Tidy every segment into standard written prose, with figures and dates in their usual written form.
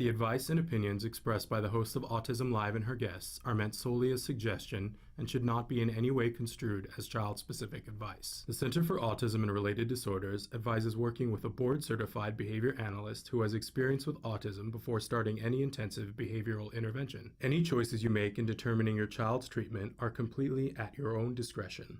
The advice and opinions expressed by the host of Autism Live and her guests are meant solely as suggestion and should not be in any way construed as child-specific advice. The Center for Autism and Related Disorders advises working with a board-certified behavior analyst who has experience with autism before starting any intensive behavioral intervention. Any choices you make in determining your child's treatment are completely at your own discretion.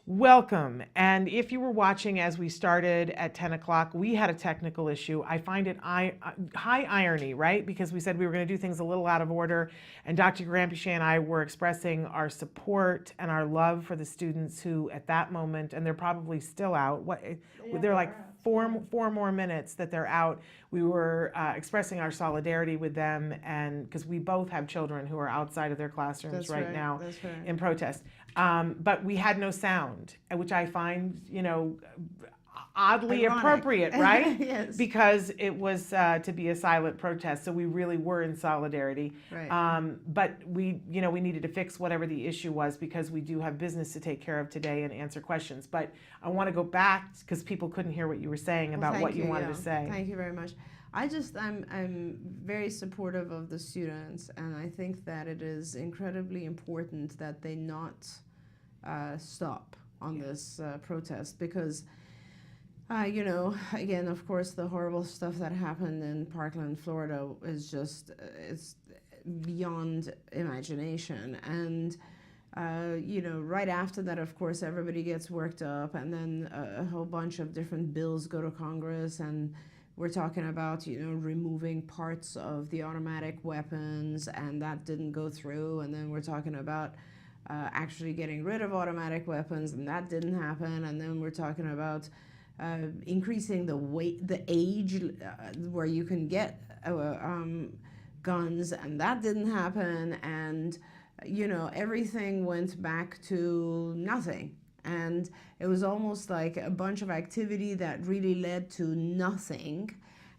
Welcome. And if you were watching as we started at 10 o'clock, we had a technical issue. I find it high irony, right? Because we said we were going to do things a little out of order. And Dr. Grampiche and I were expressing our support and our love for the students who at that moment, and they're probably still out. They're like four more minutes that they're out. We were expressing our solidarity with them, and because we both have children who are outside of their classrooms right now in protest. But we had no sound, which I find, oddly ironic. Appropriate, right? Yes. Because it was to be a silent protest, so we really were in solidarity. Right. But we needed to fix whatever the issue was because we do have business to take care of today and answer questions. But I want to go back because people couldn't hear what you were saying about what you wanted to say. Thank you very much. I'm very supportive of the students, and I think that it is incredibly important that they not stop on this protest because, again, of course, the horrible stuff that happened in Parkland, Florida is just, it's beyond imagination. And, right after that, of course, everybody gets worked up, and then a whole bunch of different bills go to Congress, and we're talking about, removing parts of the automatic weapons, and that didn't go through. And then we're talking about actually getting rid of automatic weapons, and that didn't happen. And then we're talking about increasing the age where you can get guns, and that didn't happen. And, everything went back to nothing. And it was almost like a bunch of activity that really led to nothing.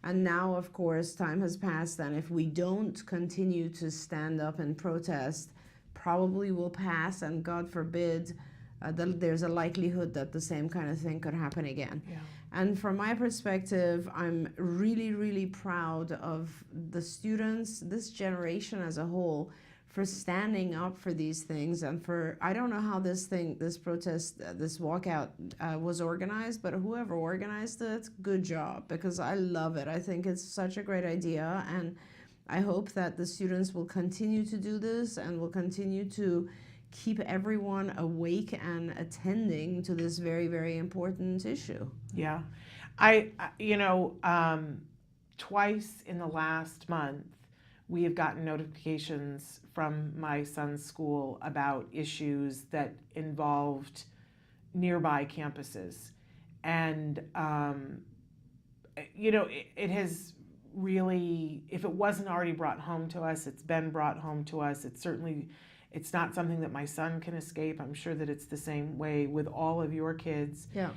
And now, of course, time has passed, and if we don't continue to stand up and protest, probably will pass, and God forbid, there's a likelihood that the same kind of thing could happen again. Yeah. And from my perspective, I'm really, really proud of the students, this generation as a whole, for standing up for these things, and for, I don't know how this protest, this walkout was organized, but whoever organized it, good job, because I love it. I think it's such a great idea, and I hope that the students will continue to do this and will continue to keep everyone awake and attending to this very, very important issue. Yeah. Twice in the last month, we have gotten notifications from my son's school about issues that involved nearby campuses. And, it has really, if it wasn't already brought home to us, it's been brought home to us. It's not something that my son can escape. I'm sure that it's the same way with all of your kids. Yeah.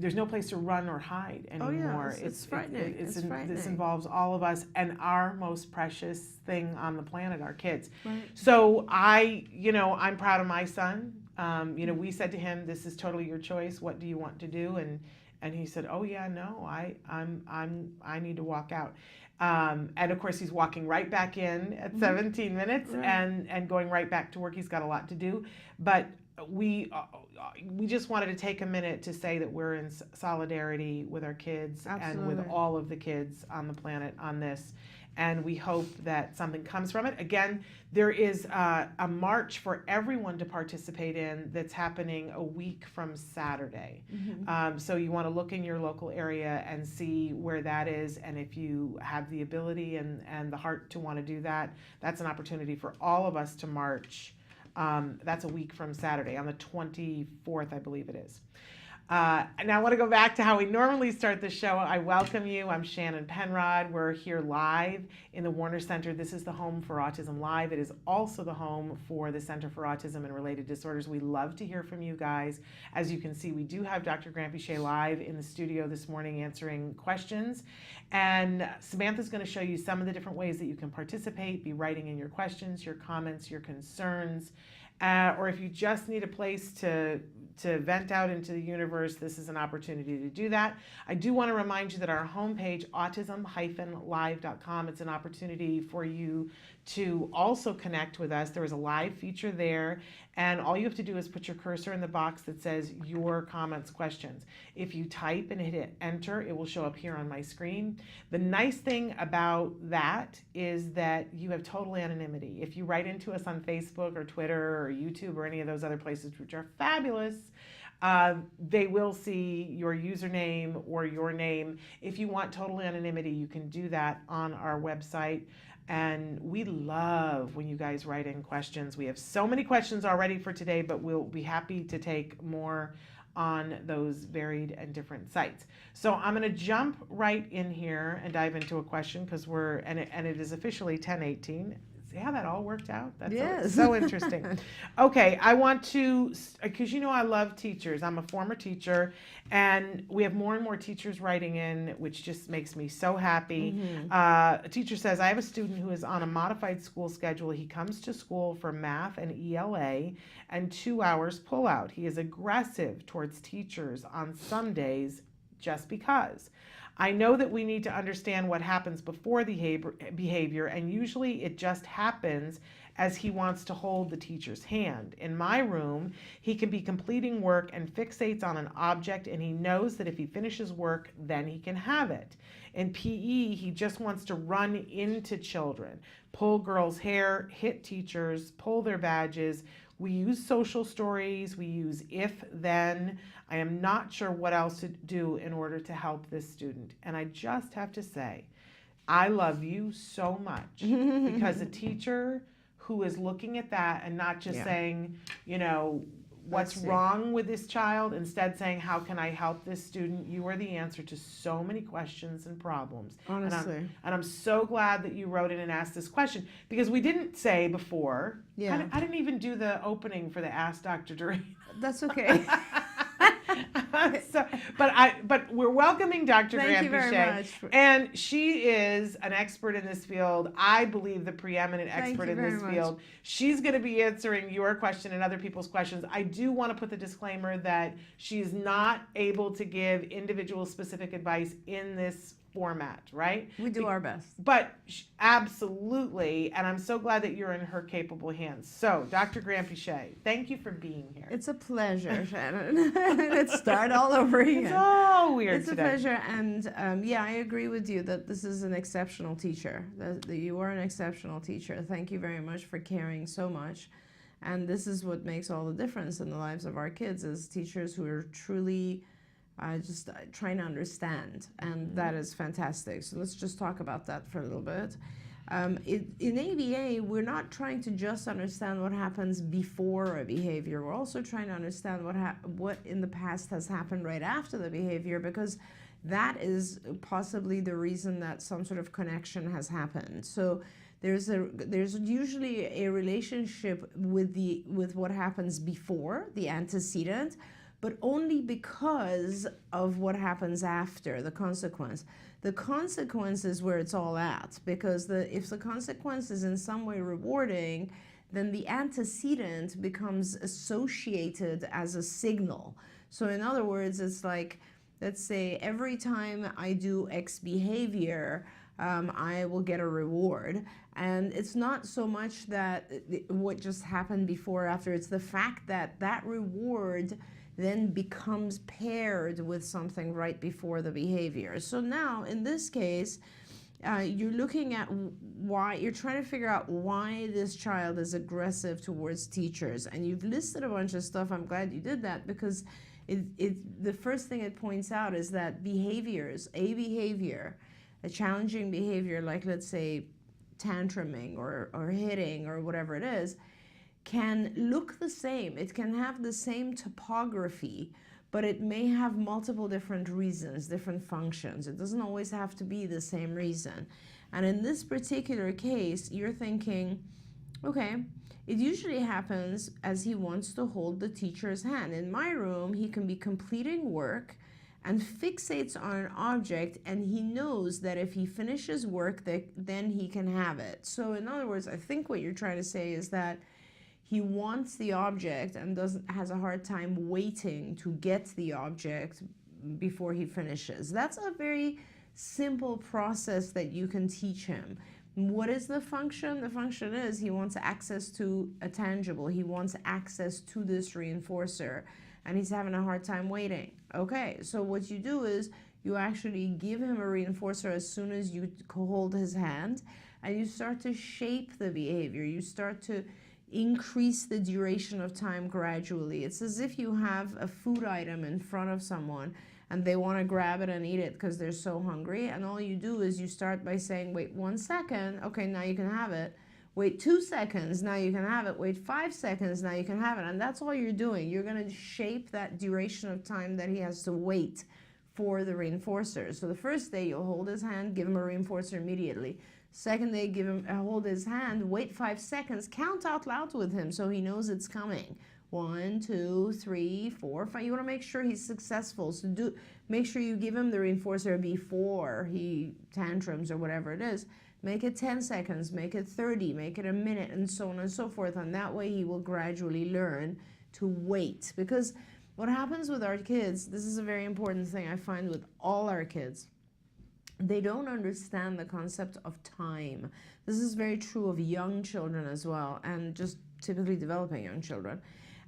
There's no place to run or hide anymore. Oh yeah, it's frightening. It's frightening. This involves all of us and our most precious thing on the planet, our kids. Right. So I'm proud of my son. We said to him, "This is totally your choice. What do you want to do?" And he said, "Oh yeah, no, I need to walk out." And of course, he's walking right back in at 17 minutes Right. and going right back to work. He's got a lot to do, but we just wanted to take a minute to say that we're in solidarity with our kids and with Absolutely. all of the kids on the planet on this. And we hope that something comes from it. Again, there is a march for everyone to participate in that's happening a week from Saturday. Mm-hmm. So you want to look in your local area and see where that is. And if you have the ability and the heart to want to do that, that's an opportunity for all of us to march. That's a week from Saturday, on the 24th, I believe it is. Now I want to go back to how we normally start the show. I welcome you. I'm Shannon Penrod. We're here live in the Warner Center. This is the home for Autism Live. It is also the home for the Center for Autism and Related Disorders. We love to hear from you guys. As you can see, we do have Dr. Grant Bichet live in the studio this morning answering questions. And Samantha's going to show you some of the different ways that you can participate, be writing in your questions, your comments, your concerns. Or if you just need a place to vent out into the universe, this is an opportunity to do that. I do want to remind you that our homepage, autism-live.com, it's an opportunity for you to also connect with us. There is a live feature there, and all you have to do is put your cursor in the box that says your comments, questions. If you type and hit enter, it will show up here on my screen. The nice thing about that is that you have total anonymity. If you write into us on Facebook or Twitter or YouTube or any of those other places, which are fabulous, they will see your username or your name. If you want total anonymity, you can do that on our website. And we love when you guys write in questions. We have so many questions already for today, but we'll be happy to take more on those varied and different sites. So I'm going to jump right in here and dive into a question because it is officially 10:18. See how that all worked out? That's so interesting. Okay, I want to, because you know I love teachers. I'm a former teacher, and we have more and more teachers writing in, which just makes me so happy. Mm-hmm. A teacher says, I have a student who is on a modified school schedule. He comes to school for math and ELA and 2 hours pullout. He is aggressive towards teachers on some days just because. I know that we need to understand what happens before the behavior, and usually it just happens as he wants to hold the teacher's hand. In my room, he can be completing work and fixates on an object, and he knows that if he finishes work, then he can have it. In PE, he just wants to run into children, pull girls' hair, hit teachers, pull their badges. We use social stories, we use if, then. I am not sure what else to do in order to help this student. And I just have to say, I love you so much because a teacher who is looking at that and not just saying, you know, what's wrong with this child, instead saying, how can I help this student? You are the answer to so many questions and problems. Honestly. And I'm so glad that you wrote in and asked this question, because we didn't say before, I didn't even do the opening for the Ask Dr. Doreen. That's okay. But we're welcoming Dr. Thank you Grant very Bichet, much. and she is an expert in this field. I believe the preeminent expert in this field. She's going to be answering your question and other people's questions. I do want to put the disclaimer that she's not able to give individual specific advice in this format, right? We do our best. But absolutely, and I'm so glad that you're in her capable hands. So, Dr. Grant Bichet, thank you for being here. It's a pleasure, Shannon. Let's start all over again. It's all weird It's today. a pleasure, and I agree with you that this is an exceptional teacher. That you are an exceptional teacher. Thank you very much for caring so much. And this is what makes all the difference in the lives of our kids, is teachers who are truly just trying to understand, and that is fantastic. So let's just talk about that for a little bit. In ABA, we're not trying to just understand what happens before a behavior. We're also trying to understand what in the past has happened right after the behavior, because that is possibly the reason that some sort of connection has happened. So there's usually a relationship with what happens before, the antecedent, but only because of what happens after, the consequence. The consequence is where it's all at, because if the consequence is in some way rewarding, then the antecedent becomes associated as a signal. So in other words, it's like, let's say every time I do X behavior, I will get a reward. And it's not so much that what just happened before or after, it's the fact that that reward then becomes paired with something right before the behavior. So now, in this case, you're looking at why, you're trying to figure out why this child is aggressive towards teachers. And you've listed a bunch of stuff. I'm glad you did that, because the first thing it points out is that a challenging behavior, like let's say tantruming or hitting or whatever it is, can look the same. It can have the same topography, but it may have multiple different reasons, different functions. It doesn't always have to be the same reason. And in this particular case, you're thinking, okay, it usually happens as he wants to hold the teacher's hand. In my room, he can be completing work and fixates on an object, and he knows that if he finishes work, then he can have it. So in other words, I think what you're trying to say is that he wants the object and has a hard time waiting to get the object before he finishes. That's a very simple process that you can teach him. What is the function? The function is he wants access to a tangible. He wants access to this reinforcer, and he's having a hard time waiting. Okay, so what you do is you actually give him a reinforcer as soon as you hold his hand, and you start to shape the behavior. You start to increase the duration of time gradually. It's as if you have a food item in front of someone and they want to grab it and eat it because they're so hungry, and all you do is you start by saying, wait 1 second, okay, now you can have it. Wait 2 seconds, now you can have it. Wait 5 seconds, now you can have it. And that's all you're doing. You're going to shape that duration of time that he has to wait for the reinforcer. So the first day you'll hold his hand, give him a reinforcer immediately. Second day, hold his hand, wait 5 seconds, count out loud with him so he knows it's coming. 1, 2, 3, 4, 5. You want to make sure he's successful. So make sure you give him the reinforcer before he tantrums or whatever it is. Make it 10 seconds, make it 30, make it a minute, and so on and so forth. And that way he will gradually learn to wait. Because what happens with our kids, this is a very important thing I find with all our kids, they don't understand the concept of time. This is very true of young children as well, and just typically developing young children.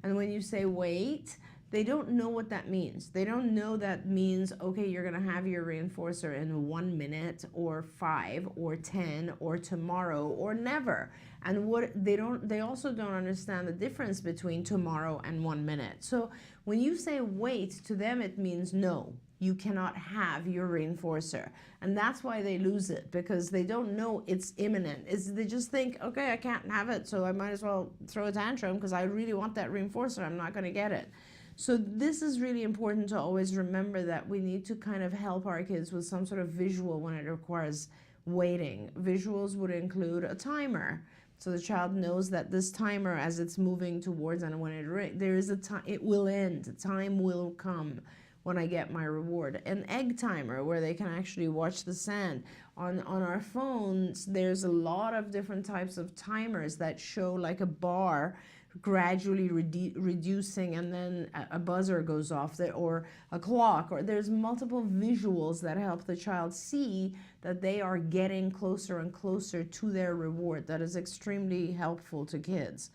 And when you say wait, they don't know what that means. They don't know that means, okay, you're going to have your reinforcer in 1 minute or 5 or 10 or tomorrow or never. And they also don't understand the difference between tomorrow and 1 minute. So when you say wait, to them it means no, you cannot have your reinforcer. And that's why they lose it, because they don't know it's imminent. They just think, okay, I can't have it, so I might as well throw a tantrum because I really want that reinforcer. I'm not going to get it. So this is really important to always remember, that we need to kind of help our kids with some sort of visual when it requires waiting. Visuals would include a timer. So the child knows that this timer, as it's moving towards, and when there is a time, it will end. Time will come when I get my reward. An egg timer, where they can actually watch the sand. On our phones, there's a lot of different types of timers that show like a bar gradually reducing, and then a buzzer goes off, or a clock, or there's multiple visuals that help the child see that they are getting closer and closer to their reward. That is extremely helpful to kids.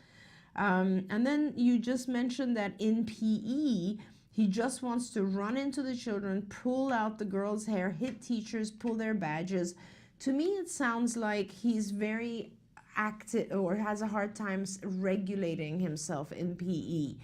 And then you just mentioned that in PE, he just wants to run into the children, pull out the girls' hair, hit teachers, pull their badges. To me, it sounds like he's very active or has a hard time regulating himself in PE.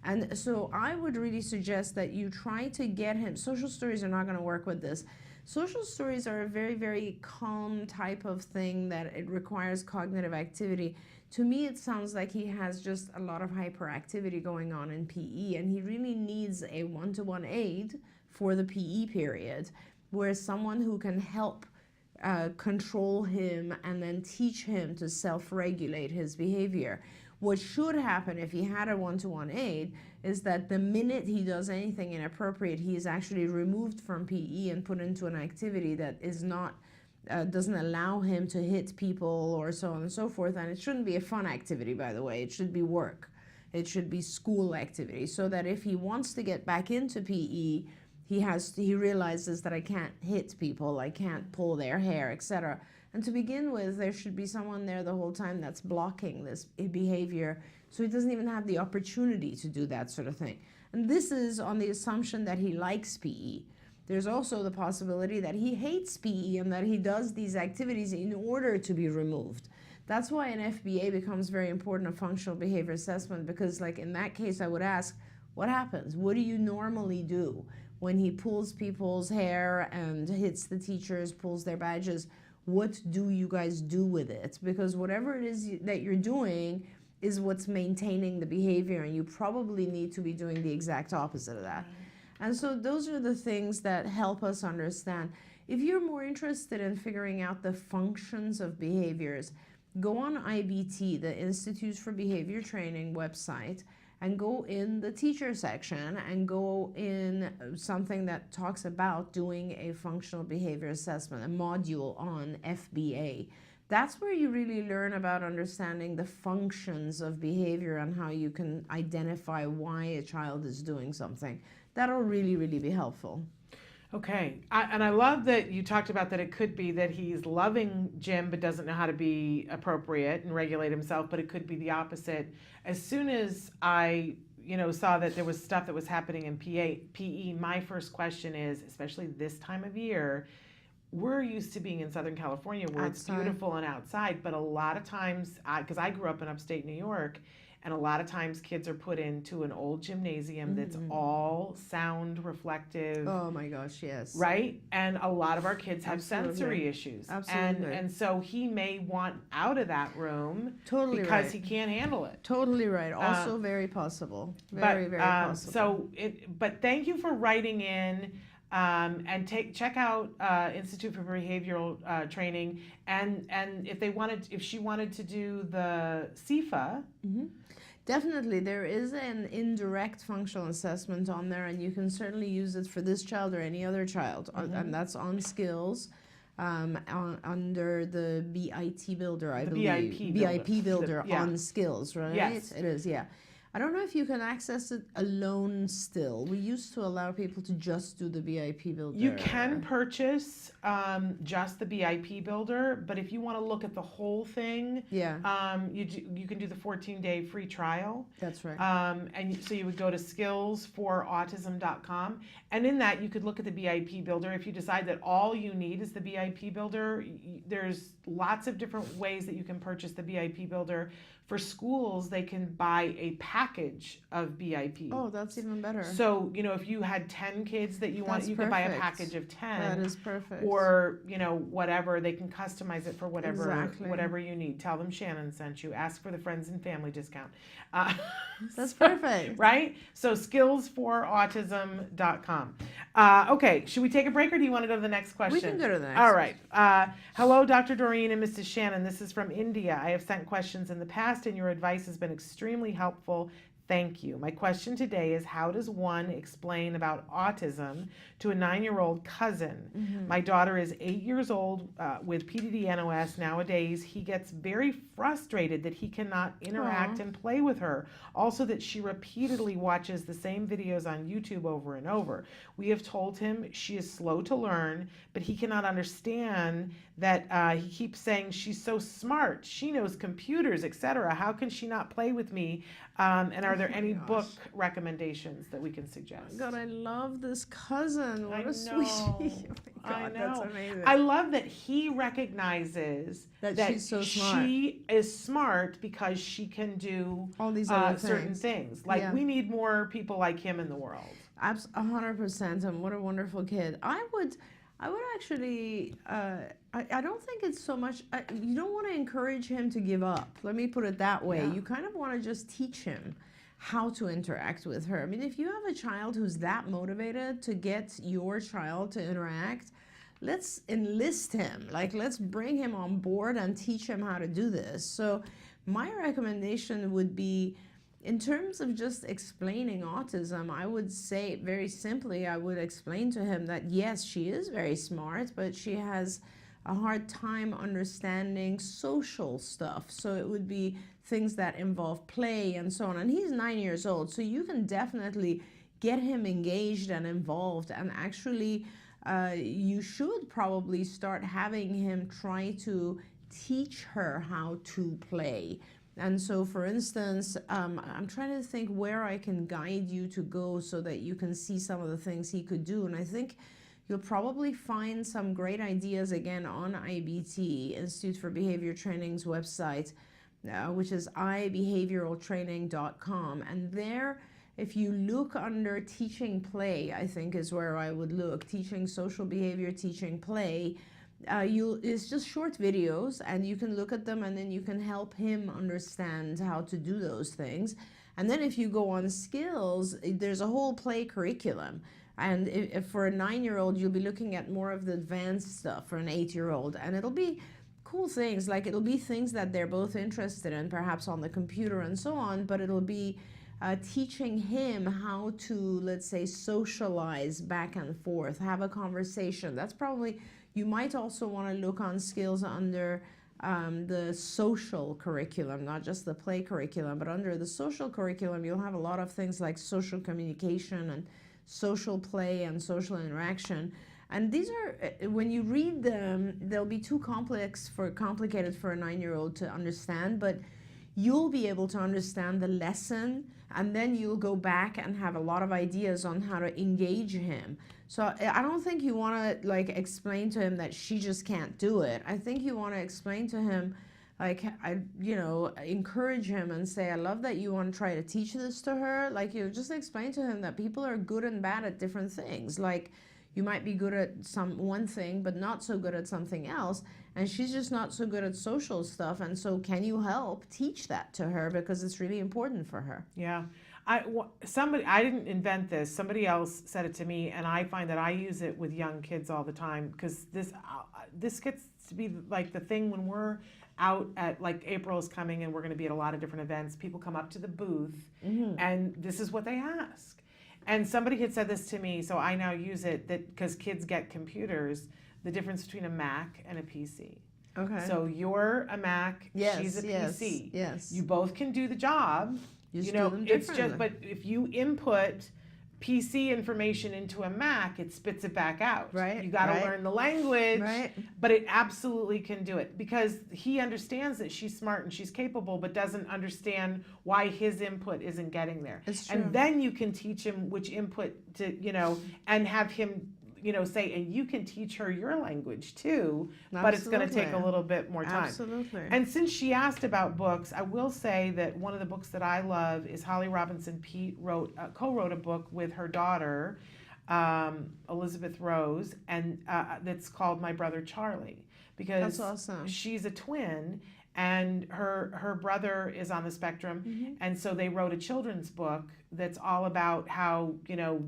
And so I would really suggest that you try to get him. Social stories are not going to work with this. Social stories are a very, very calm type of thing that it requires cognitive activity. To me, it sounds like he has just a lot of hyperactivity going on in PE, and he really needs a one-to-one aid for the PE period, where someone who can help control him and then teach him to self-regulate his behavior. What should happen if he had a one-to-one aid is that the minute he does anything inappropriate, he is actually removed from PE and put into an activity that is not doesn't allow him to hit people or so on and so forth. And it shouldn't be a fun activity, by the way. It should be work. It should be school activity, so that if he wants to get back into PE, he realizes that I can't hit people, I can't pull their hair, etc. And to begin with, there should be someone there the whole time that's blocking this behavior, so he doesn't even have the opportunity to do that sort of thing. And this is on the assumption that he likes PE. There's also the possibility that he hates PE and that he does these activities in order to be removed. That's why an FBA becomes very important, a functional behavior assessment, because like in that case, I would ask, what happens? What do you normally do when he pulls people's hair and hits the teachers, pulls their badges? What do you guys do with it? Because whatever it is that you're doing is what's maintaining the behavior, and you probably need to be doing the exact opposite of that. And so those are the things that help us understand. If you're more interested in figuring out the functions of behaviors, go on IBT, the Institute for Behavior Training website, and go in the teacher section and go in something that talks about doing a functional behavior assessment, a module on FBA. That's where you really learn about understanding the functions of behavior and how you can identify why a child is doing something. That'll really, really be helpful. Okay, and I love that you talked about that it could be that he's loving Jim but doesn't know how to be appropriate and regulate himself, but it could be the opposite. As soon as I, saw that there was stuff that was happening in PE, my first question is, especially this time of year, we're used to being in Southern California where it's beautiful and outside, but a lot of times, because I grew up in upstate New York, and a lot of times kids are put into an old gymnasium that's all sound reflective. Oh my gosh, yes. Right? And a lot of our kids have sensory issues. Absolutely. And so he may want out of that room because he can't handle it. Totally right. Also very possible. Very possible. But thank you for writing in. And check out Institute for Behavioral Training, and if she wanted to do the CIFA. Definitely, there is an indirect functional assessment on there, and you can certainly use it for this child or any other child, and that's on skills. Under the BIP builder, I believe. BIP builder on skills, right? Yes. It is, yeah. I don't know if you can access it alone still. We used to allow people to just do the BIP builder. You can purchase just the BIP builder, but if you want to look at the whole thing, you can do the 14-day free trial. That's right. And so you would go to skillsforautism.com, and in that you could look at the BIP builder. If you decide that all you need is the BIP builder, there's lots of different ways that you can purchase the BIP builder. For schools, they can buy a package of BIP. Oh, that's even better. So, if you had 10 kids that you want, you could buy a package of 10. That is perfect. Or, whatever, they can customize it for whatever you need. Tell them Shannon sent you. Ask for the friends and family discount. That's perfect. Right? So skillsforautism.com. Okay, should we take a break or do you want to go to the next question? We can go to the next All right. Hello, Dr. Doreen and Mrs. Shannon. This is from India. I have sent questions in the past and your advice has been extremely helpful. Thank you. My question today is, how does one explain about autism to a 9-year-old cousin? My daughter is 8 years old with PDD-NOS. Nowadays, he gets very frustrated that he cannot interact and play with her. Also that she repeatedly watches the same videos on YouTube over and over. We have told him she is slow to learn, but he cannot understand that he keeps saying she's so smart. She knows computers, etc. How can she not play with me? And are there any book recommendations that we can suggest? God, I love this cousin. What a sweetie. Oh my God, I know. That's amazing. I love that he recognizes that she's so smart. She is smart because she can do all these other certain things. Like we need more people like him in the world. 100%. And what a wonderful kid. I would actually, I don't think it's so much, you don't want to encourage him to give up. Let me put it that way. You kind of want to just teach him how to interact with her. I mean, if you have a child who's that motivated to get your child to interact, let's enlist him. Like, let's bring him on board and teach him how to do this. So my recommendation would be, in terms of just explaining autism, I would say very simply, I would explain to him that yes, she is very smart, but she has a hard time understanding social stuff. So it would be things that involve play and so on. And he's 9 years old, so you can definitely get him engaged and involved. And actually, you should probably start having him try to teach her how to play. And so, for instance, I'm trying to think where I can guide you to go so that you can see some of the things he could do. And I think you'll probably find some great ideas again on IBT, Institute for Behavior Training's website, which is ibehavioraltraining.com. And there, if you look under teaching play, I think is where I would look, teaching social behavior, teaching play. It's just short videos and you can look at them and then you can help him understand how to do those things. And then if you go on skills, there's a whole play curriculum. And if for a 9-year-old, you'll be looking at more of the advanced stuff for an 8-year-old, and it'll be cool things. Like, it'll be things that they're both interested in, perhaps on the computer and so on, but it'll be teaching him how to, let's say, socialize back and forth, have a conversation. That's probably, you might also want to look on skills under the social curriculum, not just the play curriculum, but under the social curriculum, you'll have a lot of things like social communication and social play and social interaction. And these are, when you read them, they'll be too complicated for a 9-year-old to understand, but you'll be able to understand the lesson, and then you'll go back and have a lot of ideas on how to engage him. So I don't think you want to like explain to him that she just can't do it. I think you want to explain to him, like, encourage him and say, I love that you want to try to teach this to her. Like, you just explain to him that people are good and bad at different things. Like, you might be good at one thing, but not so good at something else. And she's just not so good at social stuff. And so can you help teach that to her, because it's really important for her? Yeah. I didn't invent this. Somebody else said it to me, and I find that I use it with young kids all the time, because this gets to be like the thing when we're out at, like, April is coming and we're going to be at a lot of different events. People come up to the booth and this is what they ask. And somebody had said this to me, so I now use it, that because kids get computers, the difference between a Mac and a PC. Okay. So you're a Mac, she's a PC. Yes. You both can do the job. You know, it's just, but if you input PC information into a Mac, it spits it back out. Right. You got to learn the language. Right. But it absolutely can do it, because he understands that she's smart and she's capable, but doesn't understand why his input isn't getting there. It's true. And then you can teach him which input to, and have him, say, and you can teach her your language too, but it's going to take a little bit more time. Absolutely. And since she asked about books, I will say that one of the books that I love is Holly Robinson Peete co-wrote a book with her daughter, Elizabeth Rose, and that's called My Brother Charlie, because that's awesome. She's a twin, and her brother is on the spectrum, and so they wrote a children's book that's all about how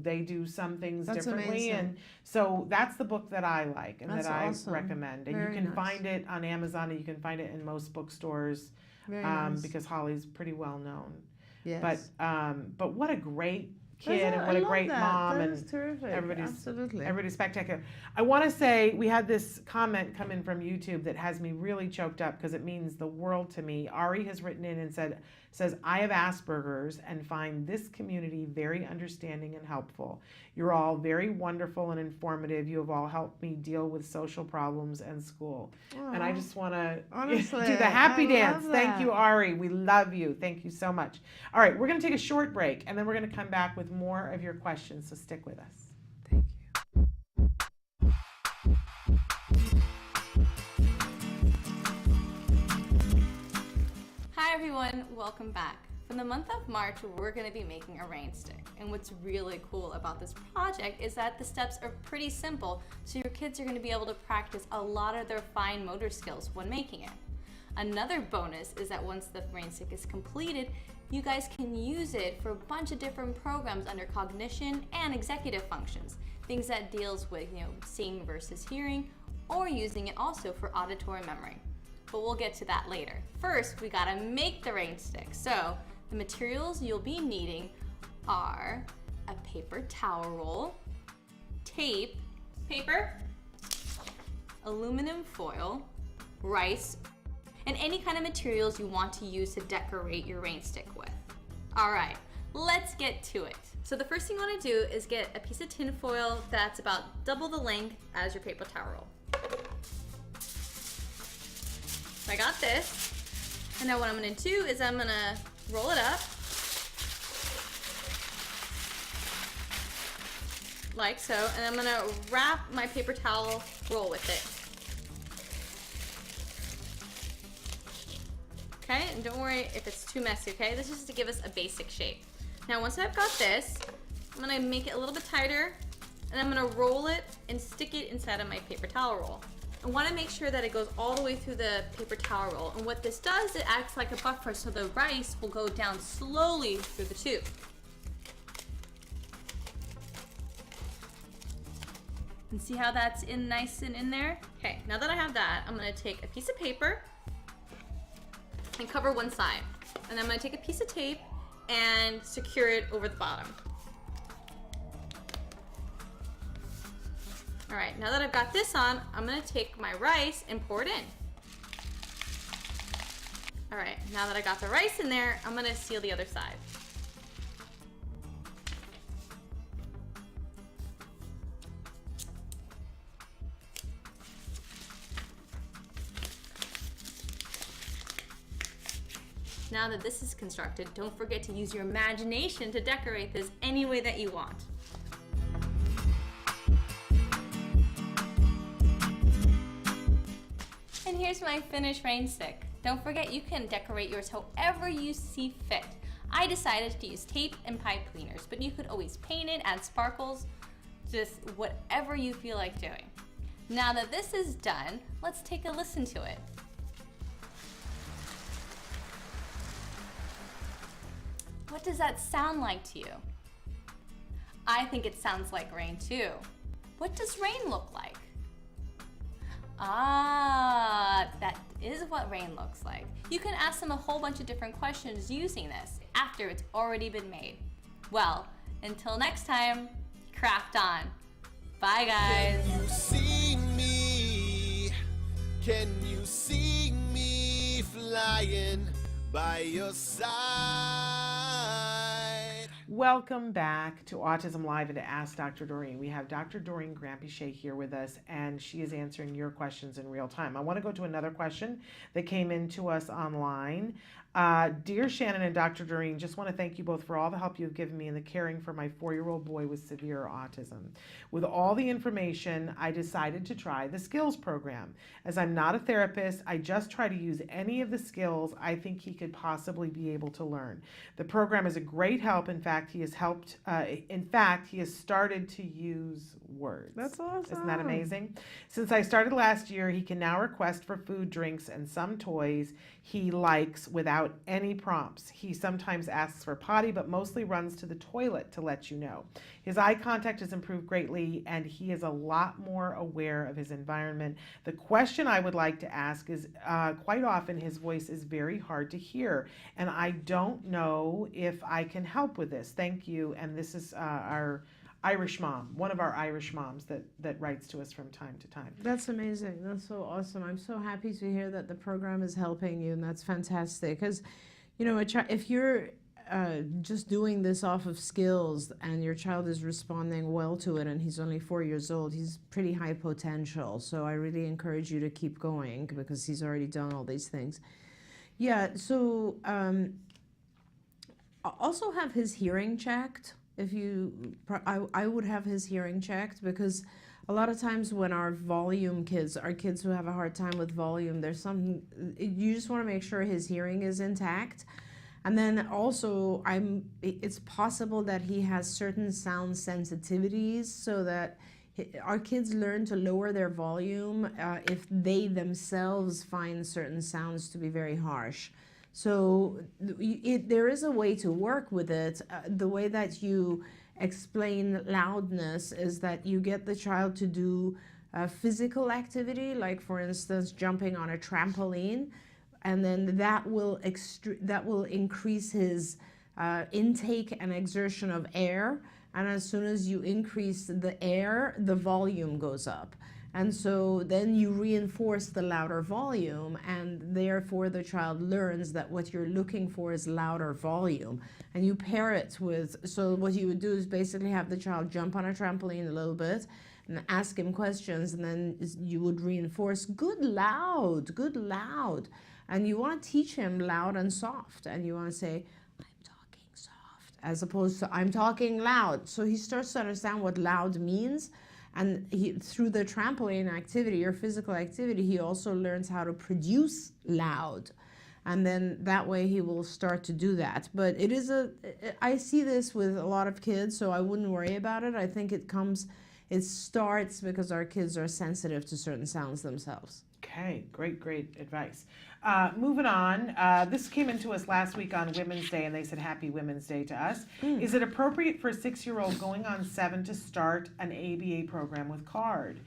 they do some things differently. Amazing. And so that's the book that I like and that's that I awesome. recommend. And Very you can nice. find it on Amazon, and you can find it in most bookstores. Very nice. Because Holly's pretty well known. Yes. But what a great kid, and what a great mom, that and is terrific. everybody's spectacular. I want to say we had this comment come in from YouTube that has me really choked up, because it means the world to me. Ari has written in and says, I have Asperger's and find this community very understanding and helpful. You're all very wonderful and informative. You have all helped me deal with social problems and school. Aww. And I just want to Honestly, do the happy I dance. love Thank that. you, Ari. We love you. Thank you so much. All right, we're going to take a short break, and then we're going to come back with more of your questions, so stick with us. Thank you. Hi everyone, welcome back. For the month of March, we're going to be making a rain stick. And what's really cool about this project is that the steps are pretty simple, so your kids are going to be able to practice a lot of their fine motor skills when making it. Another bonus is that once the rain stick is completed, you guys can use it for a bunch of different programs under cognition and executive functions. Things that deals with, seeing versus hearing, or using it also for auditory memory. But we'll get to that later. First, we gotta make the rain stick. So the materials you'll be needing are a paper towel roll, tape, paper, aluminum foil, rice, and any kind of materials you want to use to decorate your rain stick with. All right, let's get to it. So the first thing you wanna do is get a piece of tin foil that's about double the length as your paper towel roll. So I got this, and now what I'm gonna do is I'm gonna roll it up, like so, and I'm gonna wrap my paper towel roll with it. Okay, and don't worry if it's too messy, okay? This is just to give us a basic shape. Now once I've got this, I'm gonna make it a little bit tighter, and I'm gonna roll it and stick it inside of my paper towel roll. I want to make sure that it goes all the way through the paper towel roll, and what this does, it acts like a buffer, so the rice will go down slowly through the tube. And see how that's in nice and in there? Okay, now that I have that, I'm gonna take a piece of paper and cover one side. And I'm gonna take a piece of tape and secure it over the bottom. All right, now that I've got this on, I'm gonna take my rice and pour it in. All right, now that I got the rice in there, I'm gonna seal the other side. Now that this is constructed, don't forget to use your imagination to decorate this any way that you want. And here's my finished rain stick. Don't forget you can decorate yours however you see fit. I decided to use tape and pipe cleaners, but you could always paint it, add sparkles, just whatever you feel like doing. Now that this is done, let's take a listen to it. What does that sound like to you? I think it sounds like rain too. What does rain look like? Ah, that is what rain looks like. You can ask them a whole bunch of different questions using this after it's already been made. Well, until next time, craft on. Bye guys. Can you see me? Can you see me flying by your side? Welcome back to Autism Live and to Ask Dr. Doreen. We have Dr. Doreen Grampy-Shea here with us, and she is answering your questions in real time. I want to go to another question that came in to us online. Dear Shannon and Dr. Doreen, just want to thank you both for all the help you've given me in the caring for my 4-year-old boy with severe autism. With all the information, I decided to try the skills program. As I'm not a therapist, I just try to use any of the skills I think he could possibly be able to learn. The program is a great help. In fact, he has started to use words. That's awesome. Isn't that amazing? Since I started last year, he can now request for food, drinks, and some toys he likes without any prompts. He sometimes asks for potty, but mostly runs to the toilet to let you know. His eye contact has improved greatly, and he is a lot more aware of his environment. The question I would like to ask is, quite often his voice is very hard to hear, and I don't know if I can help with this. Thank you. And this is our Irish mom, one of our Irish moms that writes to us from time to time. That's amazing. That's so awesome. I'm so happy to hear that the program is helping you, and that's fantastic. Because, you know, if you're just doing this off of skills and your child is responding well to it, and he's only 4 years old, he's pretty high potential. So I really encourage you to keep going because he's already done all these things. Yeah, so also have his hearing checked. I would have his hearing checked, because a lot of times when our volume kids, our kids who have a hard time with volume, there's something, you just want to make sure his hearing is intact. And then also, it's possible that he has certain sound sensitivities, so that our kids learn to lower their volume if they themselves find certain sounds to be very harsh. So there is a way to work with it. The way that you explain loudness is that you get the child to do physical activity, like for instance, jumping on a trampoline, and then that will increase his intake and exertion of air. And as soon as you increase the air, the volume goes up. And so then you reinforce the louder volume, and therefore the child learns that what you're looking for is louder volume. And you pair it with, so what you would do is basically have the child jump on a trampoline a little bit and ask him questions, and then you would reinforce good loud, good loud. And you want to teach him loud and soft, and you want to say, I'm talking soft, as opposed to I'm talking loud. So he starts to understand what loud means. And through the trampoline activity or physical activity, he also learns how to produce loud. And then that way he will start to do that. But I see this with a lot of kids, so I wouldn't worry about it. I think it starts because our kids are sensitive to certain sounds themselves. Okay, great advice. Moving on, this came into us last week on Women's Day, and they said Happy Women's Day to us. Is it appropriate for a 6-year-old going on 7 to start an ABA program with CARD?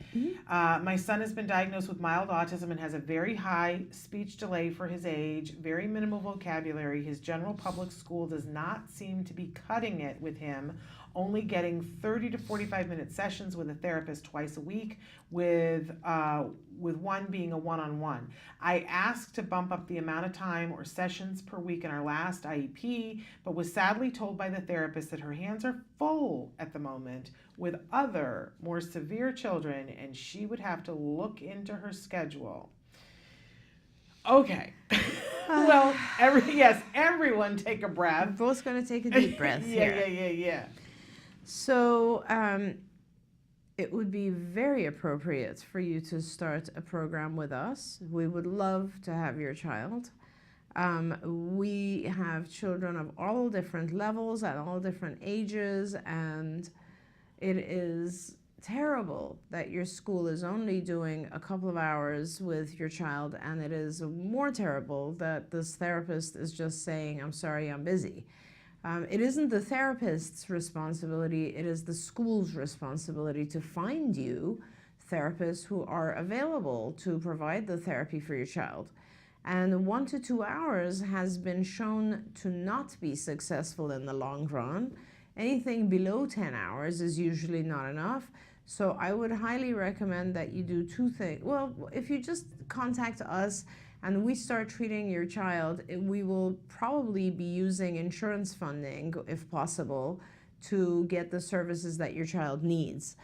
My son has been diagnosed with mild autism and has a very high speech delay for his age, very minimal vocabulary. His general public school does not seem to be cutting it with him, only getting 30 to 45-minute sessions with a therapist twice a week, with one being a one-on-one. I asked to bump up the amount of time or sessions per week in our last IEP, but was sadly told by the therapist that her hands are full at the moment with other, more severe children, and she would have to look into her schedule. Okay. Well, everyone take a breath. We're both going to take a deep breath here. Yeah. So it would be very appropriate for you to start a program with us. We would love to have your child. We have children of all different levels at all different ages, and it is terrible that your school is only doing a couple of hours with your child, and it is more terrible that this therapist is just saying, I'm sorry, I'm busy. It isn't the therapist's responsibility, it is the school's responsibility to find you therapists who are available to provide the therapy for your child. And 1 to 2 hours has been shown to not be successful in the long run. Anything below 10 hours is usually not enough. So I would highly recommend that you do 2 things. Well, if you just contact us and we start treating your child, we will probably be using insurance funding, if possible, to get the services that your child needs.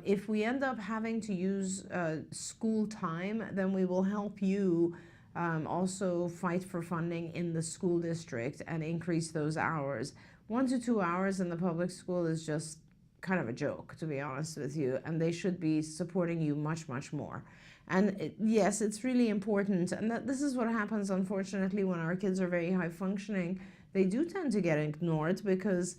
If we end up having to use school time, then we will help you also fight for funding in the school district and increase those hours. 1 to 2 hours in the public school is just kind of a joke, to be honest with you, and they should be supporting you much more. And yes, it's really important, and this is what happens, unfortunately, when our kids are very high functioning. They do tend to get ignored because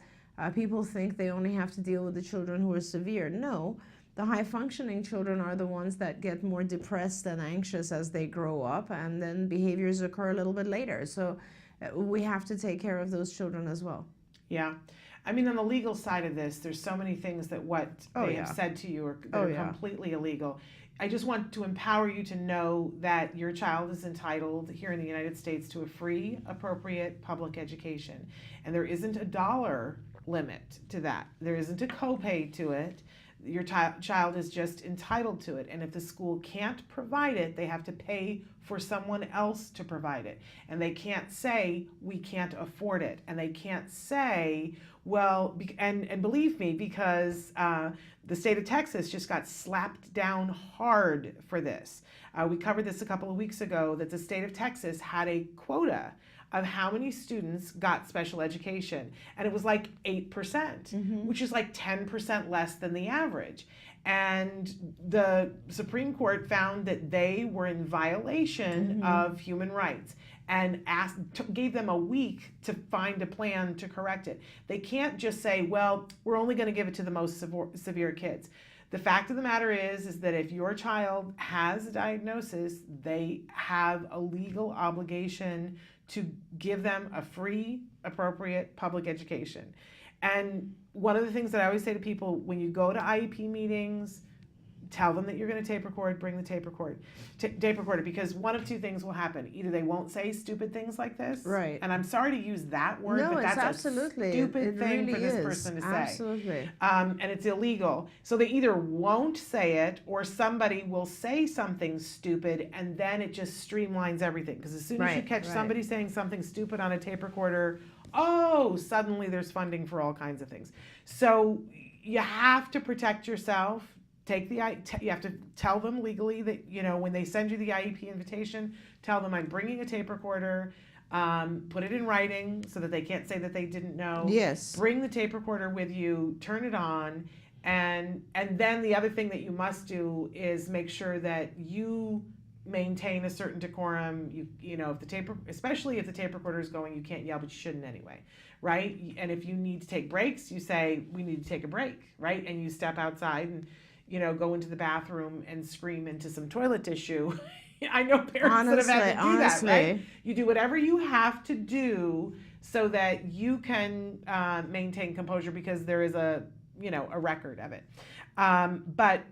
people think they only have to deal with the children who are severe. No, the high functioning children are the ones that get more depressed and anxious as they grow up, and then behaviors occur a little bit later. So we have to take care of those children as well. Yeah. I mean, on the legal side of this, there's so many things that they have said to you are completely illegal. I just want to empower you to know that your child is entitled here in the United States to a free, appropriate public education. And there isn't a dollar limit to that. There isn't a copay to it. Your child is just entitled to it. And if the school can't provide it, they have to pay for someone else to provide it. And they can't say, we can't afford it. And they can't say, well, and believe me, because the state of Texas just got slapped down hard for this. We covered this a couple of weeks ago, that the state of Texas had a quota of how many students got special education. And it was like 8%, which is like 10% less than the average. And the Supreme Court found that they were in violation of human rights and gave them a week to find a plan to correct it. They can't just say, well, we're only going to give it to the most severe kids. The fact of the matter is that if your child has a diagnosis, they have a legal obligation to give them a free, appropriate public education. And one of the things that I always say to people, when you go to IEP meetings, tell them that you're going to tape record, bring the tape recorder, because one of 2 things will happen. Either they won't say stupid things like this, right? And I'm sorry to use that word, no, but that's absolutely a stupid thing really for this person to say. Absolutely. And it's illegal. So they either won't say it, or somebody will say something stupid, and then it just streamlines everything. Because as soon as you catch somebody saying something stupid on a tape recorder, suddenly there's funding for all kinds of things. So you have to protect yourself. You have to tell them legally that, when they send you the IEP invitation, tell them I'm bringing a tape recorder, put it in writing so that they can't say that they didn't know. Yes. Bring the tape recorder with you, turn it on, and then the other thing that you must do is make sure that you maintain a certain decorum. Especially if the tape recorder is going, you can't yell, but you shouldn't anyway, right? And if you need to take breaks, you say, we need to take a break, right? And you step outside and go into the bathroom and scream into some toilet tissue, I know parents that have had to do Honestly. that, right? You do whatever you have to do so that you can maintain composure because there is a record of it. But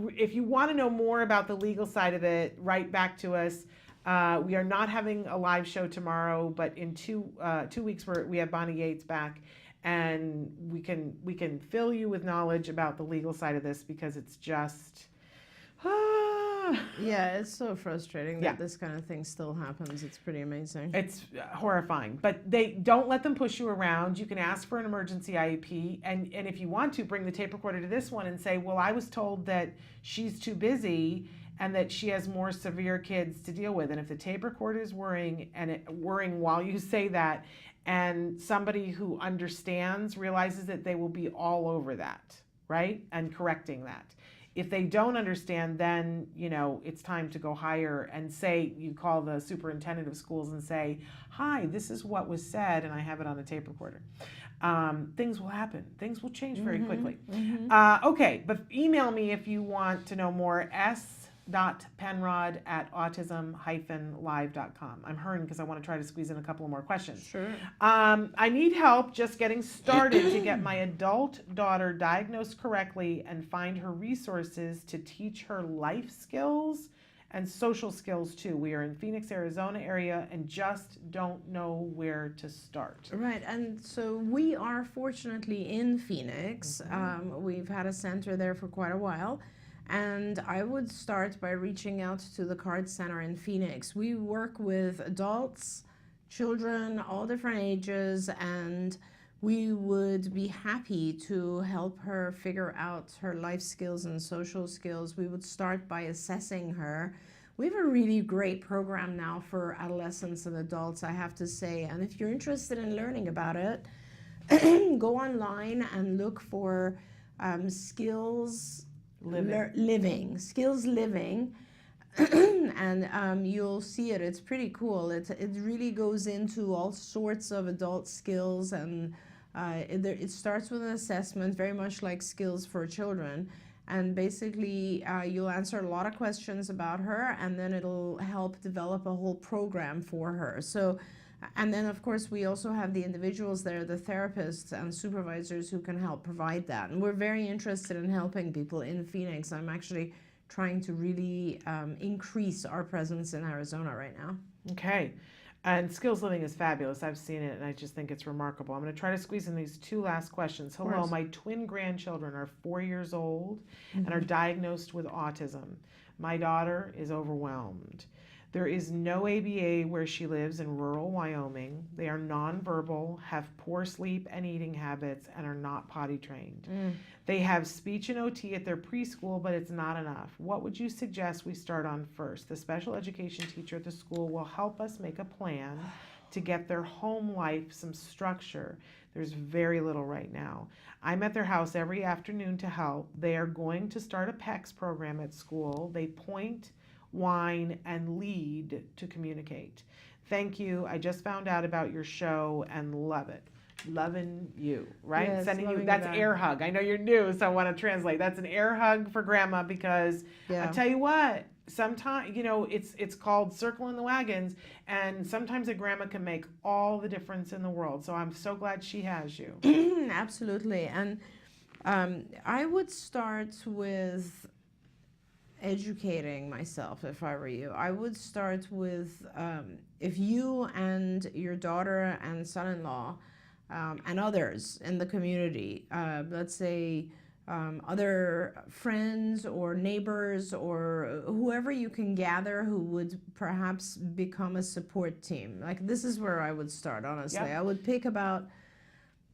if you want to know more about the legal side of it, write back to us. We are not having a live show tomorrow, but in 2 weeks we have Bonnie Yates back, and we can fill you with knowledge about the legal side of this because it's just. Yeah, it's so frustrating that Yeah. this kind of thing still happens. It's pretty amazing. It's horrifying, but they don't let them push you around. You can ask for an emergency IEP, and if you want to, bring the tape recorder to this one and say, well, I was told that she's too busy and that she has more severe kids to deal with. And if the tape recorder is worrying while you say that, and somebody who understands realizes that they will be all over that, right? And correcting that. If they don't understand, then, it's time to go higher and say, you call the superintendent of schools and say, hi, this is what was said, and I have it on a tape recorder. Things will happen. Things will change very quickly. Okay, but email me if you want to know more, s.penrod@autism-live.com. I'm hurrying because I want to try to squeeze in a couple of more questions. Sure. I need help just getting started to get my adult daughter diagnosed correctly and find her resources to teach her life skills and social skills too. We are in Phoenix, Arizona area and just don't know where to start. Right, and so we are fortunately in Phoenix. We've had a center there for quite a while. And I would start by reaching out to the CARD Center in Phoenix. We work with adults, children, all different ages, and we would be happy to help her figure out her life skills and social skills. We would start by assessing her. We have a really great program now for adolescents and adults, I have to say. And if you're interested in learning about it, go online and look for skills living, and you'll see it. It's pretty cool. It really goes into all sorts of adult skills, and it starts with an assessment, very much like skills for children. And basically, you'll answer a lot of questions about her, and then it'll help develop a whole program for her. So. And then, of course, we also have the individuals there, the therapists and supervisors who can help provide that. And we're very interested in helping people in Phoenix. I'm actually trying to really increase our presence in Arizona right now. Okay. And Skills Living is fabulous. I've seen it, and I just think it's remarkable. I'm going to try to squeeze in these 2 last questions. Hello, my twin grandchildren are 4 years old and are diagnosed with autism. My daughter is overwhelmed. There is no ABA where she lives in rural Wyoming. They are nonverbal, have poor sleep and eating habits, and are not potty trained. They have speech and OT at their preschool, but it's not enough. What would you suggest we start on first? The special education teacher at the school will help us make a plan to get their home life some structure. There's very little right now. I'm at their house every afternoon to help. They are going to start a PECS program at school. They point, whine, and lead to communicate. Thank you. I just found out about your show and love it. Loving you, right? Yes, Sending you, loving that's you back. air hug. I know you're new, so I want to translate. That's an air hug for grandma because I tell you what, sometimes, it's called circling the wagons, and sometimes a grandma can make all the difference in the world. So I'm so glad she has you. Absolutely. And I would start with educating myself if I were you. I would start with if you and your daughter and son-in-law and others in the community, let's say other friends or neighbors or whoever you can gather who would perhaps become a support team. Like, this is where I would start, honestly. Yep. I would pick about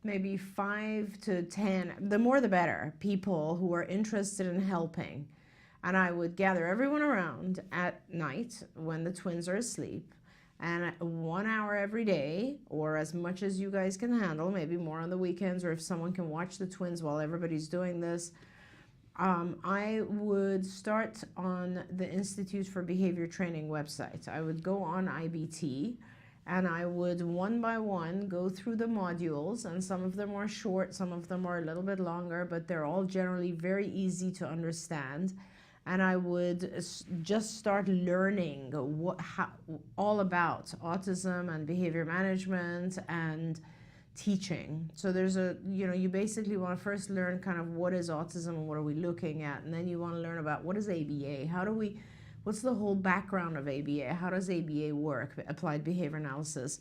maybe 5 to 10, the more the better, people who are interested in helping. And I would gather everyone around at night when the twins are asleep, and 1 hour every day, or as much as you guys can handle, maybe more on the weekends, or if someone can watch the twins while everybody's doing this. I would start on the Institute for Behavior Training website. I would go on IBT, and I would one by one go through the modules, and some of them are short, some of them are a little bit longer, but they're all generally very easy to understand. and I would just start learning all about autism and behavior management and teaching. So there's you basically want to first learn kind of what is autism and what are we looking at, and then you want to learn about what is ABA, what's the whole background of ABA, how does ABA work, applied behavior analysis,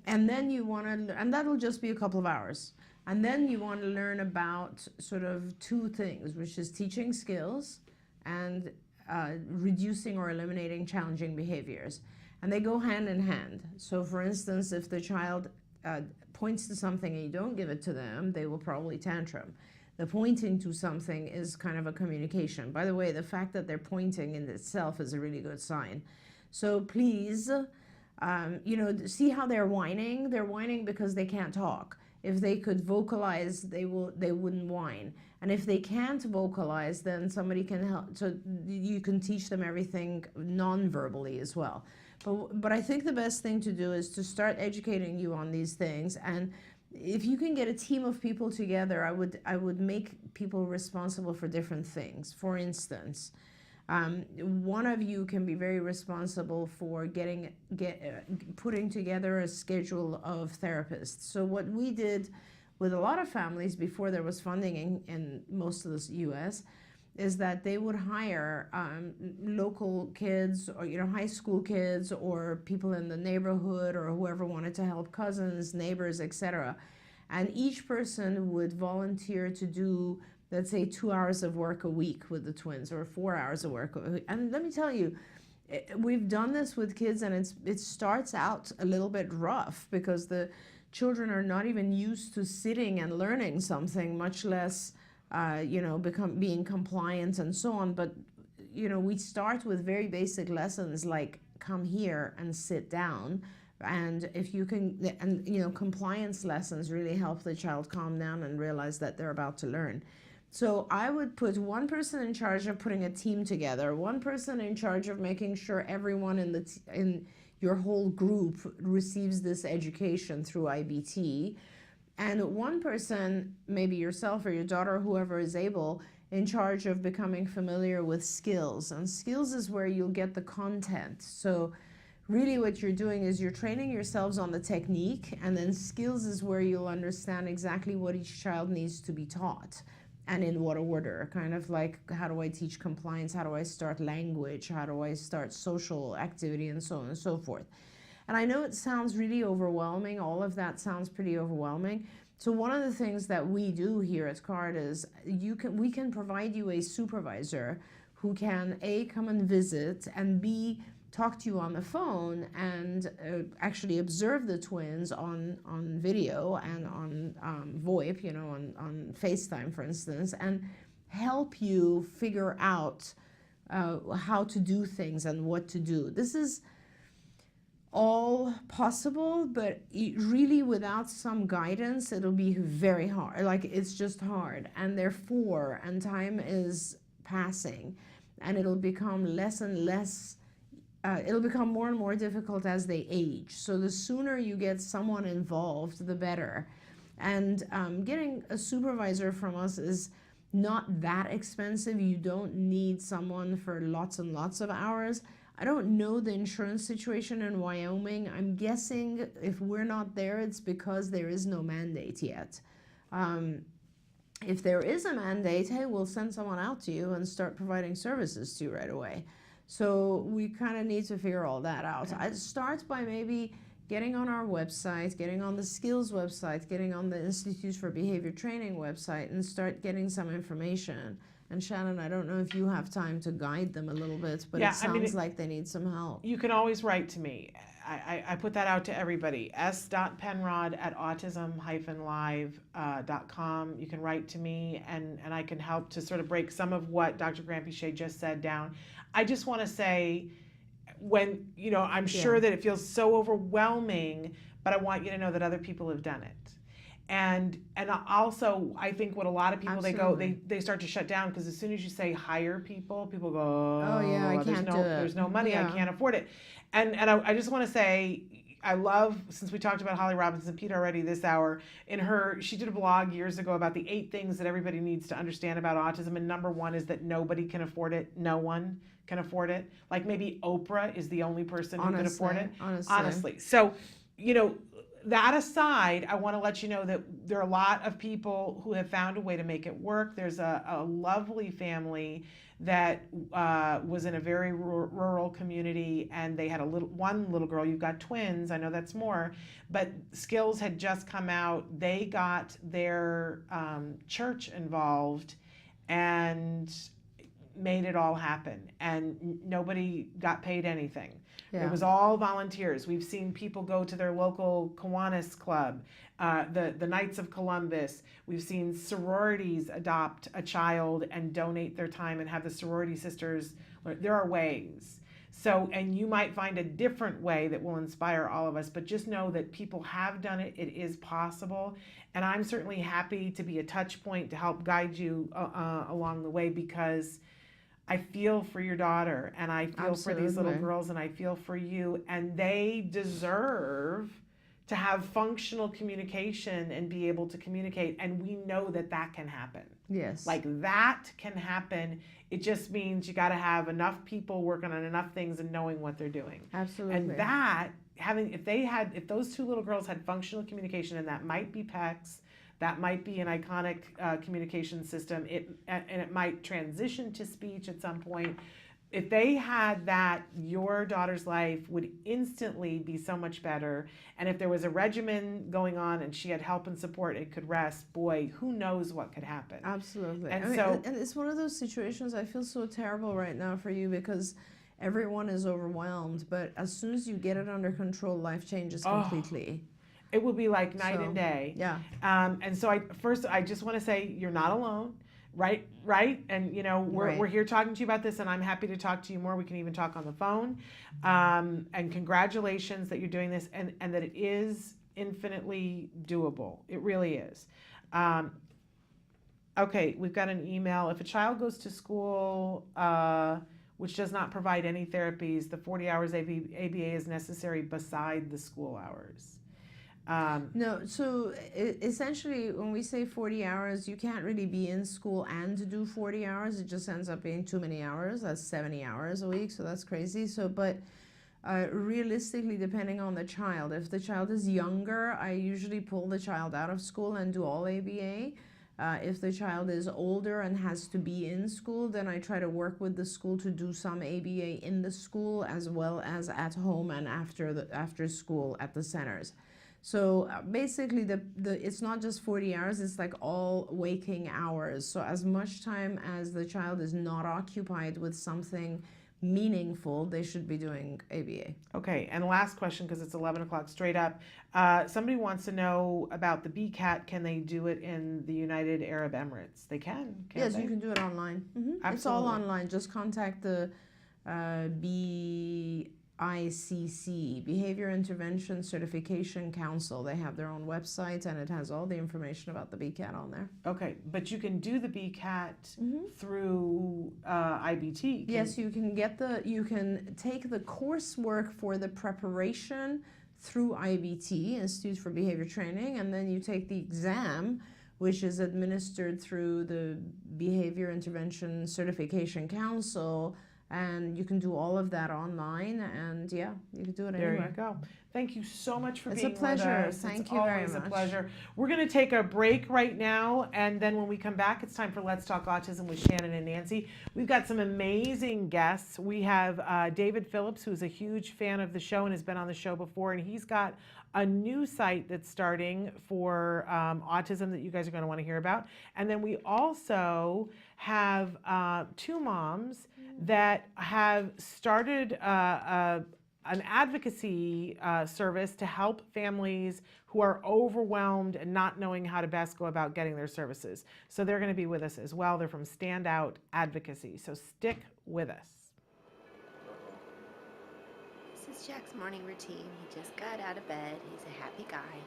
and then you want to, and that'll just be a couple of hours, and then you want to learn about sort of two things, which is teaching skills and reducing or eliminating challenging behaviors, and they go hand in hand. So for instance, if the child points to something and you don't give it to them, they will probably tantrum. The pointing to something is kind of a communication. By the way, the fact that they're pointing in itself is a really good sign. So please, see how they're whining? They're whining because they can't talk. If they could vocalize, they wouldn't whine. And if they can't vocalize, then somebody can help. So you can teach them everything non-verbally as well. But I think the best thing to do is to start educating you on these things. And if you can get a team of people together, I would make people responsible for different things. For instance, one of you can be very responsible for putting together a schedule of therapists. So what we did with a lot of families before there was funding in most of the U.S. is that they would hire local kids or high school kids or people in the neighborhood or whoever wanted to help, cousins, neighbors, etc. And each person would volunteer to do, let's say, 2 hours of work a week with the twins or 4 hours of work a week. And let me tell you, we've done this with kids, and it starts out a little bit rough because the children are not even used to sitting and learning something, much less being compliant and so on. But we start with very basic lessons like come here and sit down, and if you can, and compliance lessons really help the child calm down and realize that they're about to learn. So I would put one person in charge of putting a team together, one person in charge of making sure everyone in your whole group receives this education through IBT, and one person, maybe yourself or your daughter, or whoever is able, in charge of becoming familiar with skills. And skills is where you'll get the content. So really what you're doing is you're training yourselves on the technique, and then skills is where you'll understand exactly what each child needs to be taught and in what order. Kind of like, how do I teach compliance? How do I start language? How do I start social activity, and so on and so forth. And I know it sounds really overwhelming. All of that sounds pretty overwhelming. So one of the things that we do here at CARD is we can provide you a supervisor who can A, come and visit, and B, talk to you on the phone and actually observe the twins on video and on VoIP, on FaceTime, for instance, and help you figure out how to do things and what to do. This is all possible, but really without some guidance, it'll be very hard. Like, it's just hard, and they're 4, and time is passing, and it'll become less and less. It'll become more and more difficult as they age. So the sooner you get someone involved, the better. And getting a supervisor from us is not that expensive. You don't need someone for lots and lots of hours. I don't know the insurance situation in Wyoming. I'm guessing if we're not there, it's because there is no mandate yet. If there is a mandate, hey, we'll send someone out to you and start providing services to you right away. So we kind of need to figure all that out. I'd start by maybe getting on our website, getting on the skills website, getting on the Institute for Behavior Training website, and start getting some information. And Shannon, I don't know if you have time to guide them a little bit, but it sounds like they need some help. You can always write to me. I put that out to everybody. s.penrod@autism-live.com. You can write to me, and I can help to sort of break some of what Dr. Granpeesheh just said down. I just want to say, when, I'm sure that it feels so overwhelming, but I want you to know that other people have done it. And also, I think what a lot of people, they start to shut down, because as soon as you say hire people go, oh yeah, I can't do it. There's no money, I can't afford it. And I just want to say, I love, since we talked about Holly Robinson Pete already this hour, she did a blog years ago about the 8 things that everybody needs to understand about autism. And number 1 is that nobody can afford it. No one can afford it. Like maybe Oprah is the only person who can afford it. Honestly. So, that aside, I want to let you know that there are a lot of people who have found a way to make it work. There's a lovely family that was in a very rural community, and they had one little girl. You've got twins. I know that's more, but Skills had just come out. They got their church involved and made it all happen, and nobody got paid anything. Yeah. It was all volunteers. We've seen people go to their local Kiwanis club, the Knights of Columbus. We've seen sororities adopt a child and donate their time and have the sorority sisters. There are ways. So, and you might find a different way that will inspire all of us, but just know that people have done it. It is possible. And I'm certainly happy to be a touch point to help guide you along the way, because I feel for your daughter, and I feel for these little girls, and I feel for you, and they deserve to have functional communication and be able to communicate, and we know that that can happen. Yes. Like that can happen. It just means you got to have enough people working on enough things and knowing what they're doing. Absolutely. And that, if those 2 little girls had functional communication, and that might be PECS, that might be an iconic communication system, and it might transition to speech at some point. If they had that, your daughter's life would instantly be so much better. And if there was a regimen going on and she had help and support, it could rest. Boy, who knows what could happen. Absolutely. And it's one of those situations, I feel so terrible right now for you, because everyone is overwhelmed. But as soon as you get it under control, life changes completely. It will be like night and day. Yeah. And so I just want to say you're not alone, right? And we're here talking to you about this, and I'm happy to talk to you more. We can even talk on the phone. And congratulations that you're doing this, and that it is infinitely doable. It really is. Okay, we've got an email. If a child goes to school which does not provide any therapies, the 40 hours ABA is necessary beside the school hours. No, so essentially when we say 40 hours, you can't really be in school and do 40 hours. It just ends up being too many hours. That's 70 hours a week, so that's crazy. So, but realistically, depending on the child, if the child is younger, I usually pull the child out of school and do all ABA. If the child is older and has to be in school, then I try to work with the school to do some ABA in the school as well as at home and after school at the centers. So basically, it's not just 40 hours, it's like all waking hours. So as much time as the child is not occupied with something meaningful, they should be doing ABA. Okay, and last question, because it's 11 o'clock straight up. Somebody wants to know about the BCAT. Can they do it in the United Arab Emirates? They can, can't they? Yes, you can do it online. Mm-hmm. It's all online. Just contact the ICC, Behavior Intervention Certification Council. They have their own website, and it has all the information about the BCAT on there. Okay, but you can do the BCAT through IBT. Yes, you can take the coursework for the preparation through IBT, Institute for Behavior Training, and then you take the exam, which is administered through the Behavior Intervention Certification Council. And you can do all of that online, and yeah, you can do it anywhere. There you go. Thank you so much for being with us. It's a pleasure. Thank you very much. It's always a pleasure. We're going to take a break right now, and then when we come back, it's time for Let's Talk Autism with Shannon and Nancy. We've got some amazing guests. We have David Phillips, who's a huge fan of the show and has been on the show before, and he's got a new site that's starting for autism that you guys are going to want to hear about. And then we also have 2 moms that have started an advocacy service to help families who are overwhelmed and not knowing how to best go about getting their services. So they're going to be with us as well. They're from Standout Advocacy. So stick with us. This is Jack's morning routine. He just got out of bed. He's a happy guy.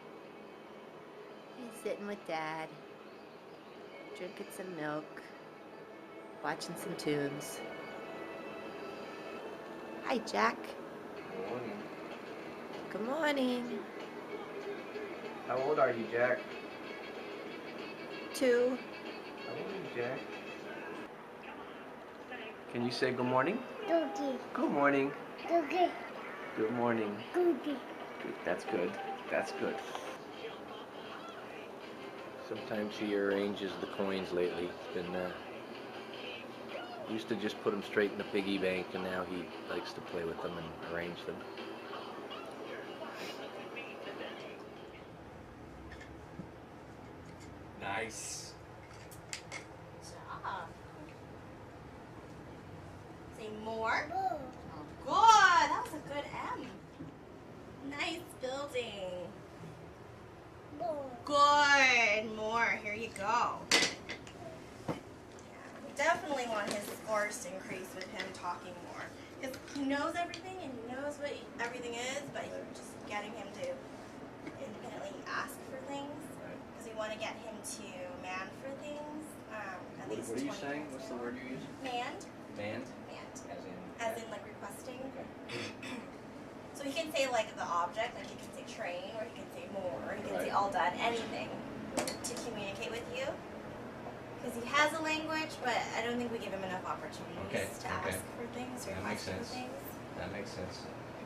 He's sitting with Dad, drinking some milk, watching some tunes. Hi, Jack. Morning. Good morning. How old are you, Jack? 2. How old are you, Jack? Can you say good morning? Good morning. Good morning. Good. That's good. That's good. Sometimes he arranges the coins lately. He's been used to just put them straight in the piggy bank, and now he likes to play with them and arrange them. Nice. Good job. Say more. Oh, good. That was a good M. Nice building. Good. More. Here you go. Yeah, we definitely want his scores to increase with him talking more. Because he knows everything and he knows what everything is, but you're just getting him to independently ask for things. Because we want to get him to man for things. At least What are you 20 saying? minutes What's or the more. word you use? Manned. Manned? Manned. As As in like requesting. Okay. So he can say like the object, like he can say train, or he can say more, or he can say Right. all done, anything to communicate with you. Because he has a language, but I don't think we give him enough opportunities to Okay. ask for things, That makes request for sense. things. That makes sense.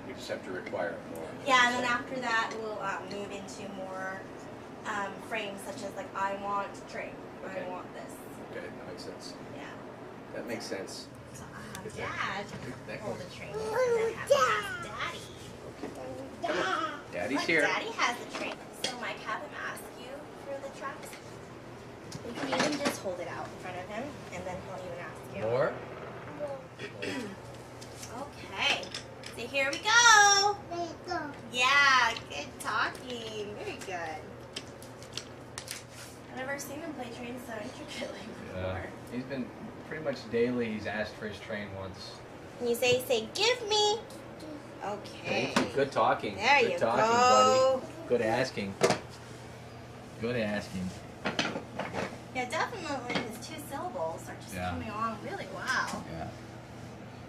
We just have to require it more. Yeah, and then after that we'll move into more frames such as like I want train, Okay. I want this. Okay, that makes sense. Yeah. That makes sense. So I'll have Is Dad that hold goes- the train, and then have to ask Daddy. Daddy's Look, here. Daddy has the train. So Mike, have him ask you for the tracks. You can even just hold it out in front of him, and then he'll even ask you. More? Okay. So here we go. Yeah, good talking. Very good. I've never seen him play trains so intricately before. He's been pretty much daily. He's asked for his train once. Can you say, give me? Okay. Thank you. Good talking. There Good you talking, go. buddy. Good asking. Good asking. Yeah, definitely his 2 syllables are just Yeah. coming along really well. Yeah.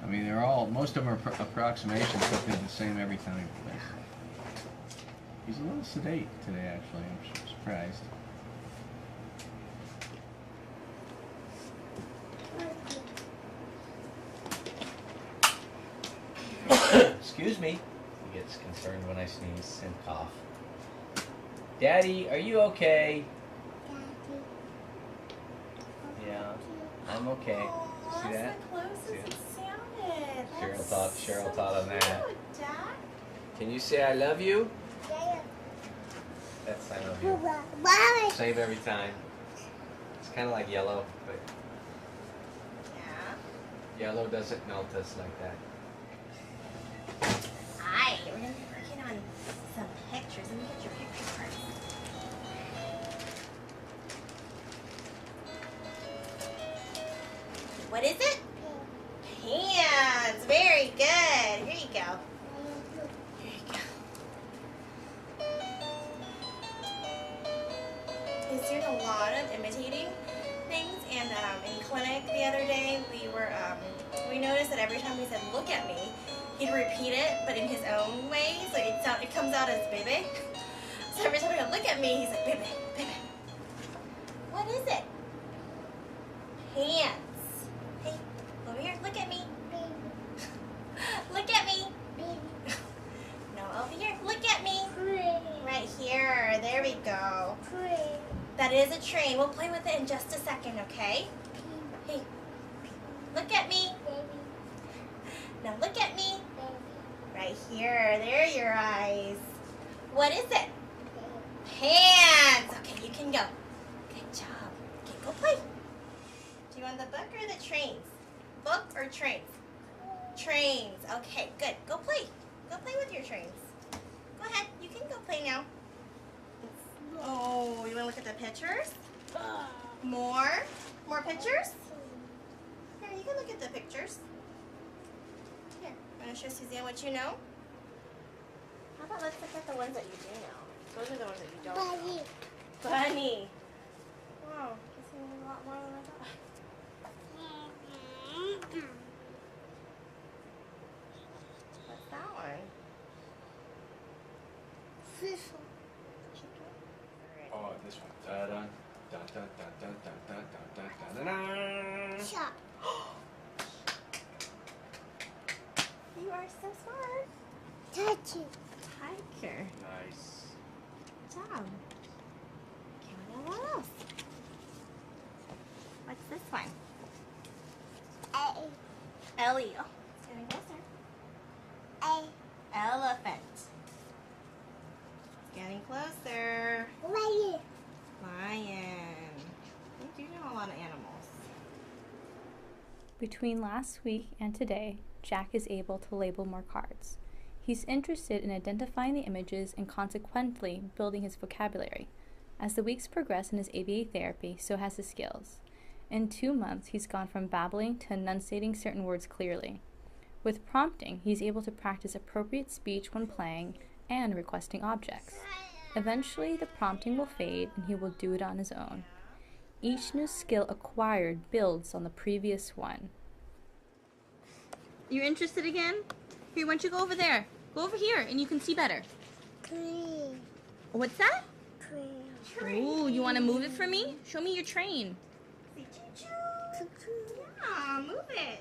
I mean, most of them are approximations, but they're the same every time. He's a little sedate today, actually. I'm surprised. Excuse me. He gets concerned when I sneeze and cough. Daddy, are you okay? Yeah, I'm okay. Oh, See that's that? the closest See it it? sounded. Cheryl That's thought on that. cute, Dad. Can you say I love you? That's I love you. Same every time. It's kind of like yellow, but Yeah. yellow doesn't melt us like that. Hi, we're gonna be working on some pictures. Let me get your picture first. What is it? Hands. Very good. Here you go. Here you go. He's doing a lot of imitating things, and in clinic the other day we noticed that every time he said "look at me," he'd repeat it, but in his own way, so it comes out as "baby." So every time I go "look at me," he's like "baby, baby." What is it? Hands. Hey, over here. Look at me. Look at me. No, over here. Look at me. Right here. There we go. That is a train. We'll play with it in just a second, okay? Hey, look at me. Now look at me. Right here. There are your eyes. What is it? Hands. Okay, you can go. Good job. Okay, go play. Do you want the book or the trains? Book or trains? Trains. Okay, good. Go play. Go play with your trains. Go ahead. You can go play now. Oh, you want to look at the pictures? More? More pictures? Here, you can look at the pictures. Here, want to show Suzanne what you know? How about let's look at the ones that you do know? Those are the ones that you don't know. Bunny. Wow, guess you know a lot more than I thought. What's that one? Oh, this one. Da da da da da da da da da da da. Shot. You are so smart. Touch it. Tiger. Nice. Good job. Okay, what else? What's this one? Ellie. Oh, it's getting closer. Elephant. It's getting closer. Lion. You do know a lot of animals. Between last week and today, Jack is able to label more cards. He's interested in identifying the images and consequently building his vocabulary. As the weeks progress in his ABA therapy, so has his skills. In 2 months, he's gone from babbling to enunciating certain words clearly. With prompting, he's able to practice appropriate speech when playing and requesting objects. Eventually, the prompting will fade and he will do it on his own. Each new skill acquired builds on the previous one. You're interested again? Here, why don't you go over there? Go over here and you can see better. Train. What's that? Train. Ooh, you want to move it for me? Show me your train. Say choo-choo. Yeah, move it.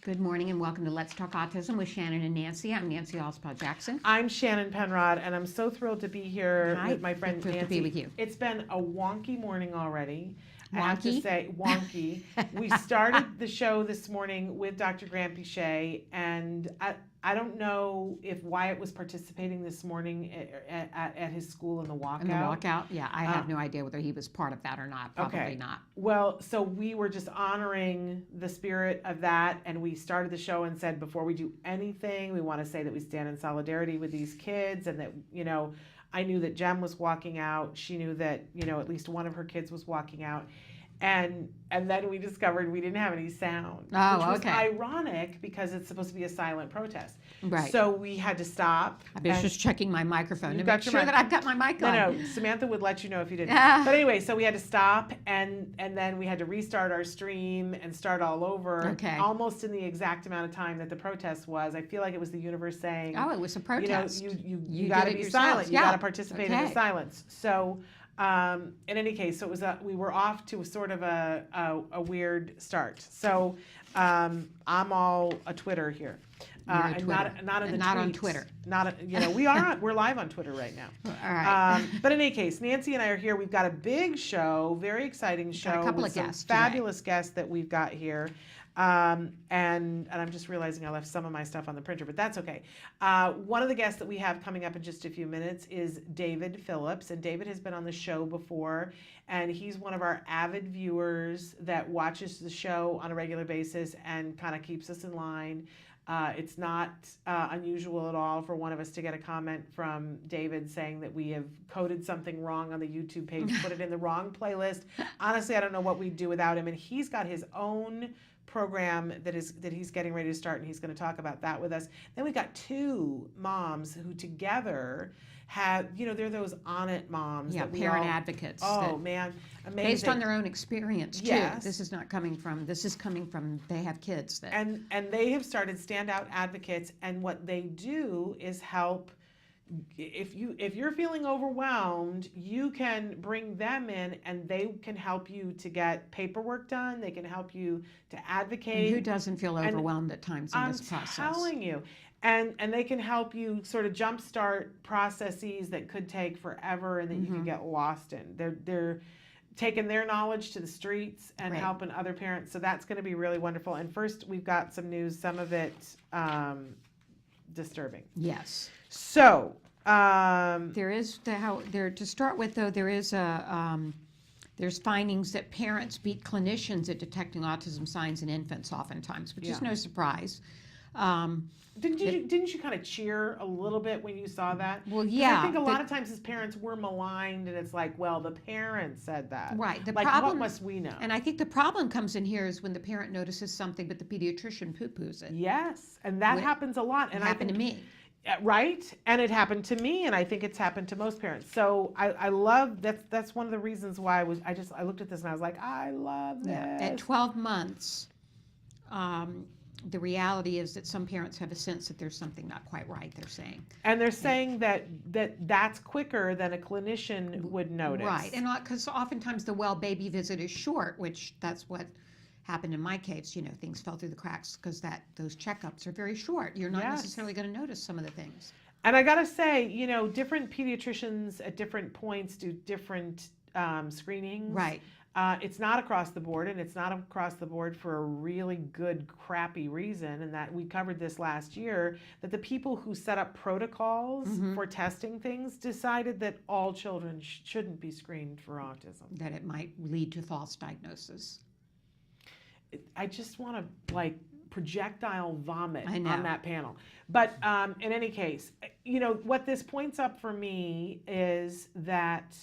Good morning and welcome to Let's Talk Autism with Shannon and Nancy. I'm Nancy Alspaugh-Jackson. I'm Shannon Penrod, and I'm so thrilled to be here Hi. with my friend Thrilled Nancy. to be with you. It's been a wonky morning already. I have to Wonky? say, wonky. We started the show this morning with Dr. Grant Pichet, and I don't know if Wyatt was participating this morning at his school in the walkout. In the walkout, yeah, I have no idea whether he was part of that or not. Probably Okay. not. Well, so we were just honoring the spirit of that, and we started the show and said, before we do anything, we want to say that we stand in solidarity with these kids, and that, you know, I knew that Jem was walking out. She knew that, you know, at least one of her kids was walking out. And then we discovered we didn't have any sound, Oh, which was okay. ironic because it's supposed to be a silent protest. Right. So we had to stop. I was and- just checking my microphone You to got make your sure mic- that I've got my mic on. No, Samantha would let you know if you didn't. Ah. But anyway, so we had to stop, and then we had to restart our stream and start all over. Okay. Almost in the exact amount of time that the protest was. I feel like it was the universe saying, Oh, it was a protest. you know, you You got to did it be yourself. silent. You Yeah. got to participate in the Okay. silence. So, in any case, so it was we were off to a sort of a weird start. So, I'm all a Twitter here. You're a and Twitter. not in And the not on tweets. Twitter. You know, we are we're live on Twitter right now. All right. But in any case, Nancy and I are here. We've got a big show, very exciting show. got a couple with of some guests today. fabulous guests that we've got here. And I'm just realizing I left some of my stuff on the printer, but that's okay. One of the guests that we have coming up in just a few minutes is David Phillips, and David has been on the show before, and he's one of our avid viewers that watches the show on a regular basis and kind of keeps us in line. It's not unusual at all for one of us to get a comment from David saying that we have coded something wrong on the YouTube page, put it in the wrong playlist. Honestly, I don't know what we'd do without him. And he's got his own program that he's getting ready to start, and he's going to talk about that with us. Then we've got two moms who together have, you know, they're those on it moms. Yeah, that we parent all- advocates. Oh that- man, amazing. Based on their own experience, too. Yes. This is coming from, they have kids that. And they have started standout advocates, and what they do is help. If you're feeling overwhelmed, you can bring them in, and they can help you to get paperwork done. They can help you to advocate. And who doesn't feel And overwhelmed at times in I'm this process? telling you. And they can help you sort of jumpstart processes that could take forever and that you could get lost in. They're taking their knowledge to the streets and Right. helping other parents. So that's going to be really wonderful. And first, we've got some news, some of it disturbing. Yes. So, There is to start with, though, there is there's findings that parents beat clinicians at detecting autism signs in infants oftentimes, which is Yeah. no surprise. Didn't you kind of cheer a little bit when you saw that? Well, 'Cause yeah. I think a lot of times as parents we're maligned, and it's like, well, the parent said that. Right. The Like, problem, what must we know? and I think the problem comes in here is when the parent notices something, but the pediatrician poo-poos it. Yes, and that Wh- happens a lot. And It happened I to think, me. right? And it happened to me, and I think it's happened to most parents. So I love that's one of the reasons why I looked at this and I was like, I love this. Yeah. At 12 months, the reality is that some parents have a sense that there's something not quite right, they're saying. And they're saying that's quicker than a clinician would notice. Right, and because oftentimes the well baby visit is short, which that's what happened in my case. Things fell through the cracks because those checkups are very short. You're not Yes. necessarily going to notice some of the things. And I gotta say, different pediatricians at different points do different screenings. Right. It's not across the board, and it's not across the board for a really good, crappy reason. And that we covered this last year, that the people who set up protocols for testing things decided that all children shouldn't be screened for autism. That it might lead to false diagnosis. I just want to projectile vomit I know. on that panel. But in any case, what this points up for me is that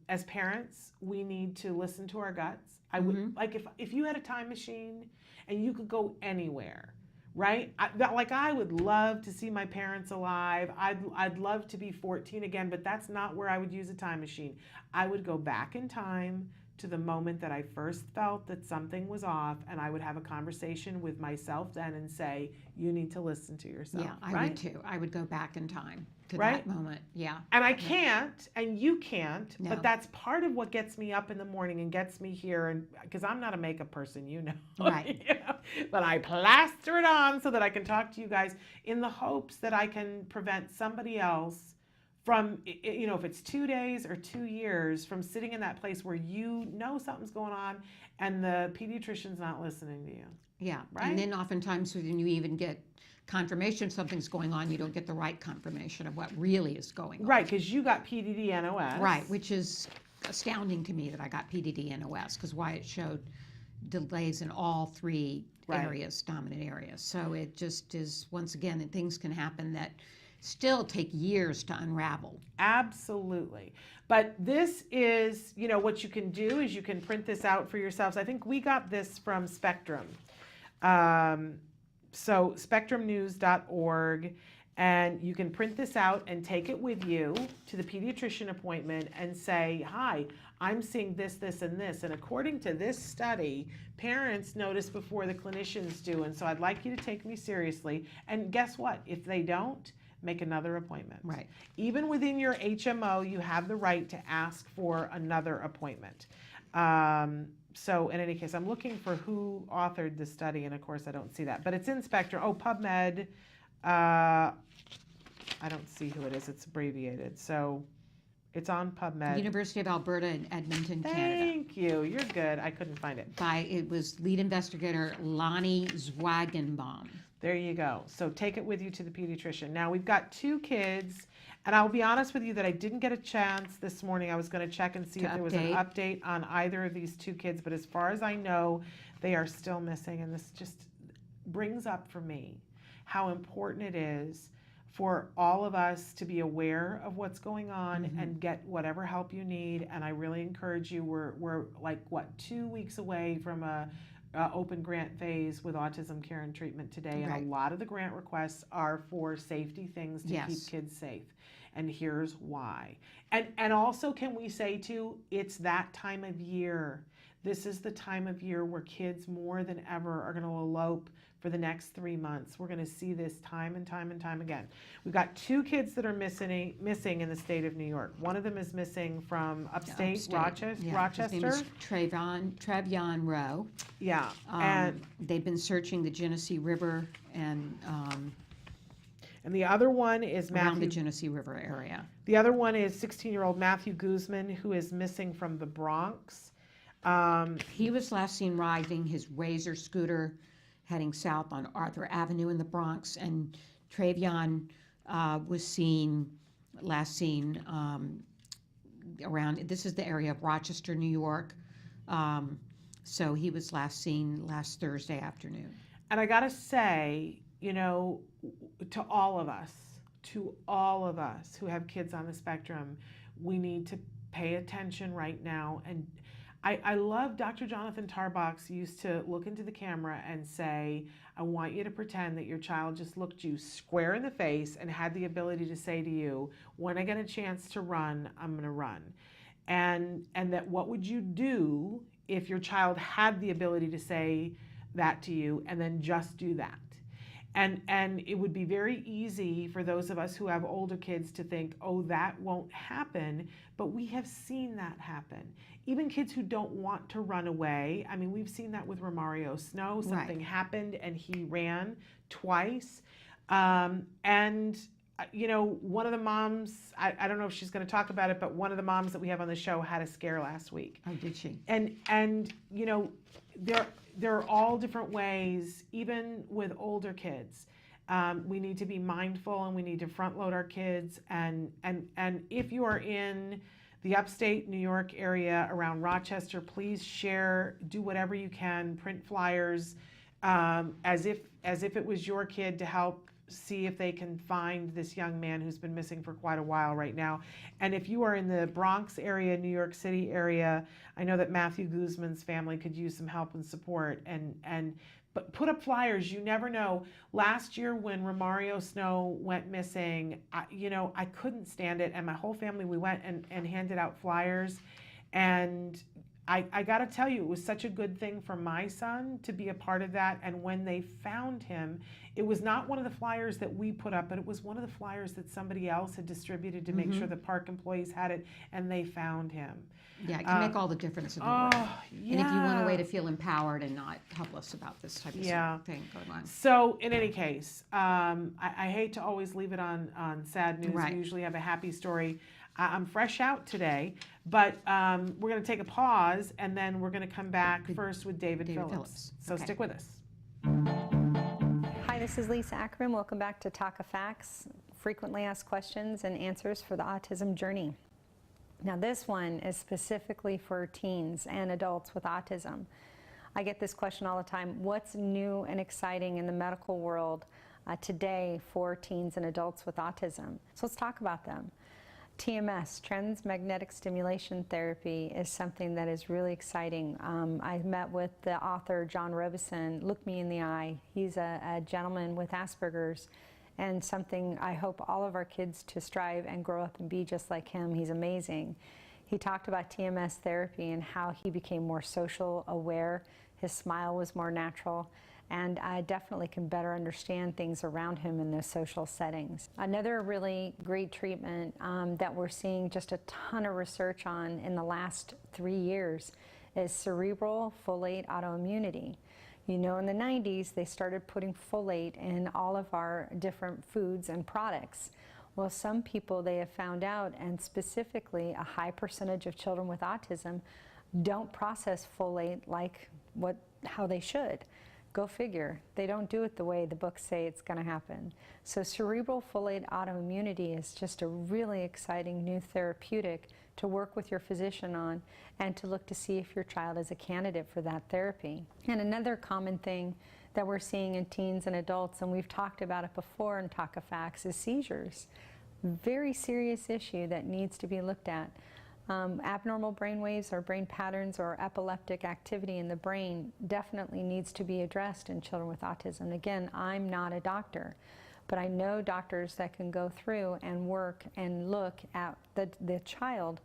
as parents, we need to listen to our guts. I would if you had a time machine and you could go anywhere, right? I would love to see my parents alive. I'd love to be 14 again, but that's not where I would use a time machine. I would go back in time to the moment that I first felt that something was off, and I would have a conversation with myself then and say, you need to listen to yourself. Yeah, I right? would too. I would go back in time to Right? that moment. Yeah. And I can't, and you can't, No. but that's part of what gets me up in the morning and gets me here, and because I'm not a makeup person, Right. But I plaster it on so that I can talk to you guys in the hopes that I can prevent somebody else from, if it's 2 days or 2 years, from sitting in that place where something's going on and the pediatrician's not listening to you. Yeah. Right? And then oftentimes when you even get confirmation something's going on, you don't get the right confirmation of what really is going on. Right, because you got PDD-NOS. Right, which is astounding to me that I got PDD-NOS, because Wyatt showed delays in all three Right. areas, dominant areas. So it just is, once again, and things can happen that still take years to unravel. Absolutely. But this is, what you can do is you can print this out for yourselves. I think we got this from Spectrum. So spectrumnews.org, and you can print this out and take it with you to the pediatrician appointment and say, hi, I'm seeing this, this, and this. And according to this study, parents notice before the clinicians do. And so I'd like you to take me seriously. And guess what? If they don't, make another appointment. Right. Even within your HMO, you have the right to ask for another appointment. So in any case, I'm looking for who authored the study, and of course I don't see that. But it's in Spectrum. Oh, PubMed. I don't see who it is. It's abbreviated. So it's on PubMed. University of Alberta in Edmonton, Canada. Thank you. You're good. I couldn't find it. It was lead investigator Lonnie Zwagenbaum. There you go. So take it with you to the pediatrician. Now we've got 2 kids, and I'll be honest with you that I didn't get a chance this morning. I was going to check and see if there was an update on either of these 2 kids, but as far as I know, they are still missing, and this just brings up for me how important it is for all of us to be aware of what's going on and get whatever help you need. And I really encourage you. We're 2 weeks away from a open grant phase with autism care and treatment today, and Right. a lot of the grant requests are for safety things to Yes. keep kids safe, and here's why. And also, can we say too, it's that time of year. This is the time of year where kids more than ever are going to elope for the next 3 months. We're going to see this time and time and time again. We've got 2 kids that are missing in the state of New York. One of them is missing from upstate. Rochester. Yeah, his name is Travion Rowe. Yeah, And they've been searching the Genesee River and the other one is around the Matthew. Genesee River area. The other one is 16-year-old Matthew Guzman, who is missing from the Bronx. He was last seen riding his Razor scooter heading south on Arthur Avenue in the Bronx, and Travion was last seen around, this is the area of Rochester, New York. So he was last seen last Thursday afternoon. And I gotta say, you know, to all of us who have kids on the spectrum, we need to pay attention right now. And I love Dr. Jonathan Tarbox used to look into the camera and say, I want you to pretend that your child just looked you square in the face and had the ability to say to you, when I get a chance to run, I'm going to run. And that what would you do if your child had the ability to say that to you, and then just do that? And it would be very easy for those of us who have older kids to think, oh, that won't happen. But we have seen that happen. Even kids who don't want to run away. I mean, we've seen that with Romario Snow. Something happened and he ran twice. You know, one of the moms, I don't know if she's going to talk about it, but one of the moms that we have on the show had a scare last week. Oh, did she? And you know, there are all different ways, even with older kids. We need to be mindful and we need to front load our kids. And if you are in the upstate New York area around Rochester, please share, do whatever you can, print flyers as if it was your kid, to help see if they can find this young man who's been missing for quite a while right now. And if you are in the Bronx area, New York City area, I know that Matthew Guzman's family could use some help and support. But put up flyers. You never know. Last year when Romario Snow went missing, I couldn't stand it, and my whole family, we went and handed out flyers. And I got to tell you, it was such a good thing for my son to be a part of that. And when they found him, it was not one of the flyers that we put up, but it was one of the flyers that somebody else had distributed to make sure the park employees had it, and they found him. Yeah, it can make all the difference in the world. Yeah. And if you want a way to feel empowered and not helpless about this type of thing going on. So in any case, I hate to always leave it on sad news. Right. We usually have a happy story. I'm fresh out today, but we're going to take a pause, and then we're going to come back first with David Phillips. So stick with us. Hi, this is Lisa Ackerman. Welcome back to Talk of Facts, frequently asked questions and answers for the autism journey. Now this one is specifically for teens and adults with autism. I get this question all the time. What's new and exciting in the medical world today for teens and adults with autism? So let's talk about them. TMS, transmagnetic stimulation therapy, is something that is really exciting. I met with the author, John Robeson. Look me in the eye. He's a gentleman with Asperger's, and something I hope all of our kids to strive and grow up and be just like him. He's amazing. He talked about TMS therapy and how he became more social aware. His smile was more natural, and I definitely can better understand things around him in those social settings. Another really great treatment that we're seeing just a ton of research on in the last 3 years is cerebral folate autoimmunity. You know, in the 90s, they started putting folate in all of our different foods and products. Well, some people, they have found out, and specifically a high percentage of children with autism don't process folate like how they should. Go figure. They don't do it the way the books say it's going to happen. So cerebral folate autoimmunity is just a really exciting new therapeutic to work with your physician on and to look to see if your child is a candidate for that therapy. And another common thing that we're seeing in teens and adults, and we've talked about it before in Talk of Facts, is seizures. Very serious issue that needs to be looked at. Abnormal brain waves or brain patterns or epileptic activity in the brain definitely needs to be addressed in children with autism. Again, I'm not a doctor, but I know doctors that can go through and work and look at the child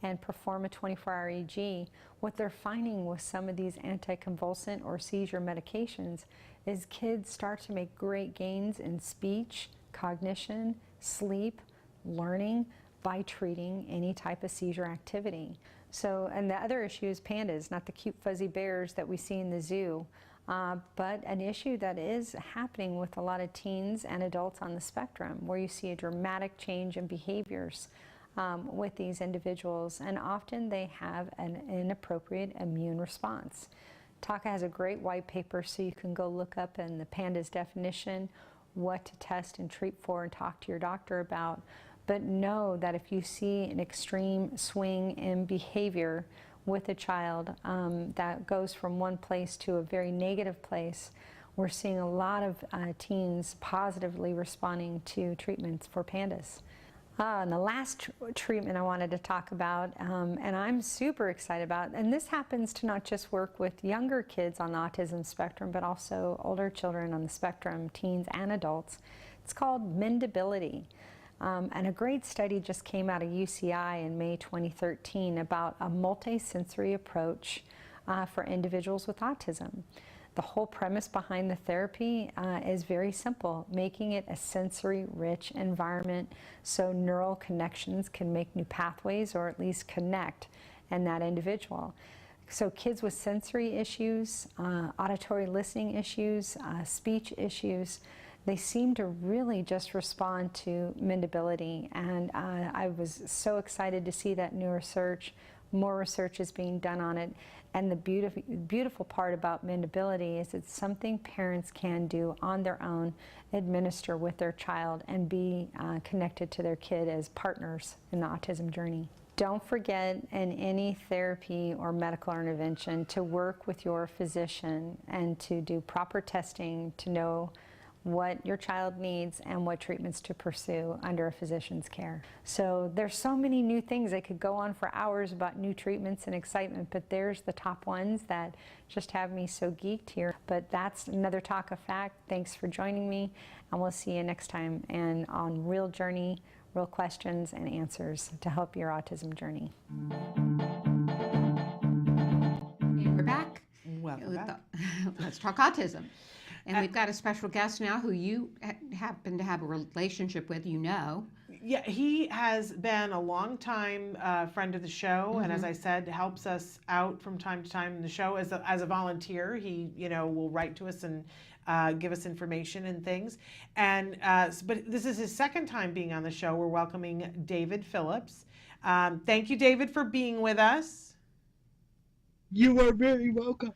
and perform a 24-hour EEG. What they're finding with some of these anticonvulsant or seizure medications is kids start to make great gains in speech, cognition, sleep, learning, by treating any type of seizure activity. So, and the other issue is pandas, not the cute fuzzy bears that we see in the zoo, but an issue that is happening with a lot of teens and adults on the spectrum, where you see a dramatic change in behaviors with these individuals, and often they have an inappropriate immune response. TACA has a great white paper, so you can go look up in the pandas definition what to test and treat for and talk to your doctor about. But know that if you see an extreme swing in behavior with a child that goes from one place to a very negative place, we're seeing a lot of teens positively responding to treatments for pandas. And the last treatment I wanted to talk about, and I'm super excited about, and this happens to not just work with younger kids on the autism spectrum, but also older children on the spectrum, teens and adults. It's called mendability. And a great study just came out of UCI in May 2013 about a multisensory approach for individuals with autism. The whole premise behind the therapy is very simple, making it a sensory-rich environment so neural connections can make new pathways or at least connect in that individual. So kids with sensory issues, auditory listening issues, speech issues, they seem to really just respond to mendability. And I was so excited to see that new research. More research is being done on it. And the beautiful part about mendability is it's something parents can do on their own, administer with their child, and be connected to their kid as partners in the autism journey. Don't forget in any therapy or medical intervention to work with your physician and to do proper testing to know what your child needs and what treatments to pursue under a physician's care. So there's so many new things. I could go on for hours about new treatments and excitement, but there's the top ones that just have me so geeked here. But that's another Talk of Fact. Thanks for joining me, and we'll see you next time and on Real Journey, Real Questions and Answers to help your autism journey. And we're back. Welcome back. Let's talk autism. And we've got a special guest now who you happen to have a relationship with, you know. Yeah, he has been a long-time friend of the show, and as I said, helps us out from time to time in the show as a volunteer. He, will write to us and give us information and things. And but this is his second time being on the show. We're welcoming David Phillips. Thank you, David, for being with us. You are very welcome.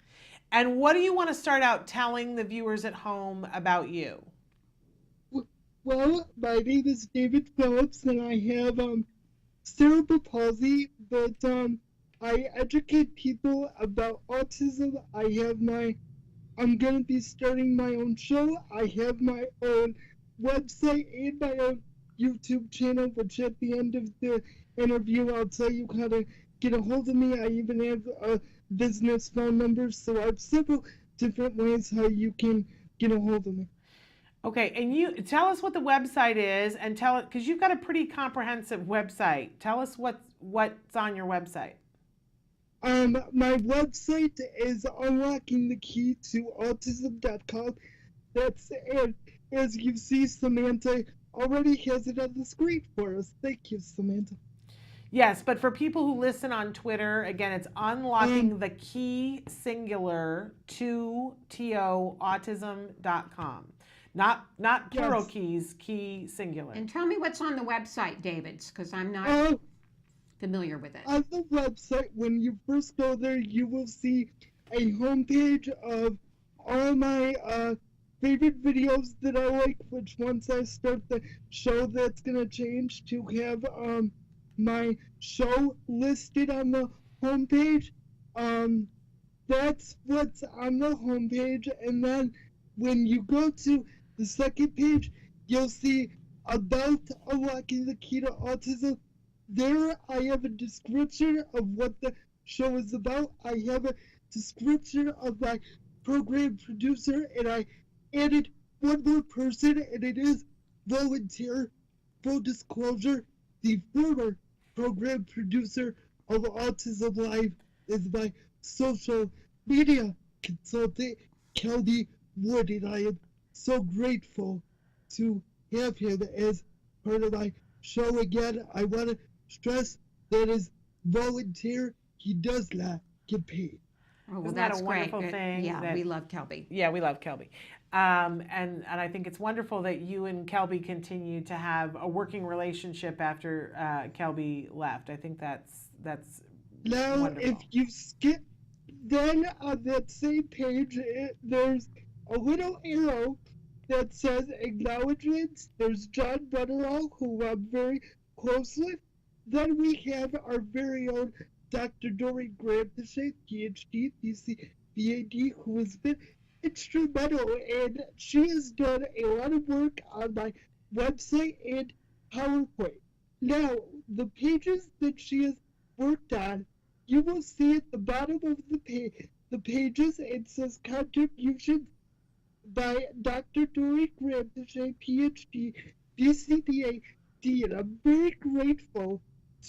And what do you want to start out telling the viewers at home about you? Well, my name is David Phillips, and I have cerebral palsy, but I educate people about autism. I'm going to be starting my own show. I have my own website and my own YouTube channel, which at the end of the interview, I'll tell you how to get a hold of me. I even have a business phone number, so I have several different ways how you can get a hold of me. Okay, and you tell us what the website is, and tell it because you've got a pretty comprehensive website. Tell us what's on your website. My website is unlockingthekeytoautism.com. That's it. As you see, Samantha already has it on the screen for us. Thank you, Samantha. Yes, but for people who listen on Twitter, again, it's unlocking the key singular to autism.com. Not plural keys, key singular. And tell me what's on the website, David, because I'm not familiar with it. On the website, when you first go there, you will see a homepage of all my favorite videos that I like, which once I start the show, that's going to change to have my show listed on the homepage. That's what's on the homepage, and then when you go to the second page, you'll see about unlocking the key to autism. There I have a description of what the show is about. I have a description of my program producer, and I added one more person, and it is volunteer. Full disclosure, the former program producer of autism-live is my social media consultant, Kelby Wood, and I am so grateful to have him as part of my show. Again, I want to stress that as volunteer, he does not get paid. Oh, well, Isn't that's that a wonderful great. thing? Yeah, we love Kelby. Yeah, we love Kelby. And I think it's wonderful that you and Kelby continue to have a working relationship after Kelby left. I think that's now, wonderful. If you skip, then on that same page, there's a little arrow that says acknowledgements. There's John Butterall, who I'm very close with. Then we have our very own Dr. Dory Grandishay, PhD, BCBAD, who has been instrumental, and she has done a lot of work on my website and PowerPoint. Now, the pages that she has worked on, you will see at the bottom of the pages, it says contributions by Dr. Dory Gramsci, PhD, BCBA, and I'm very grateful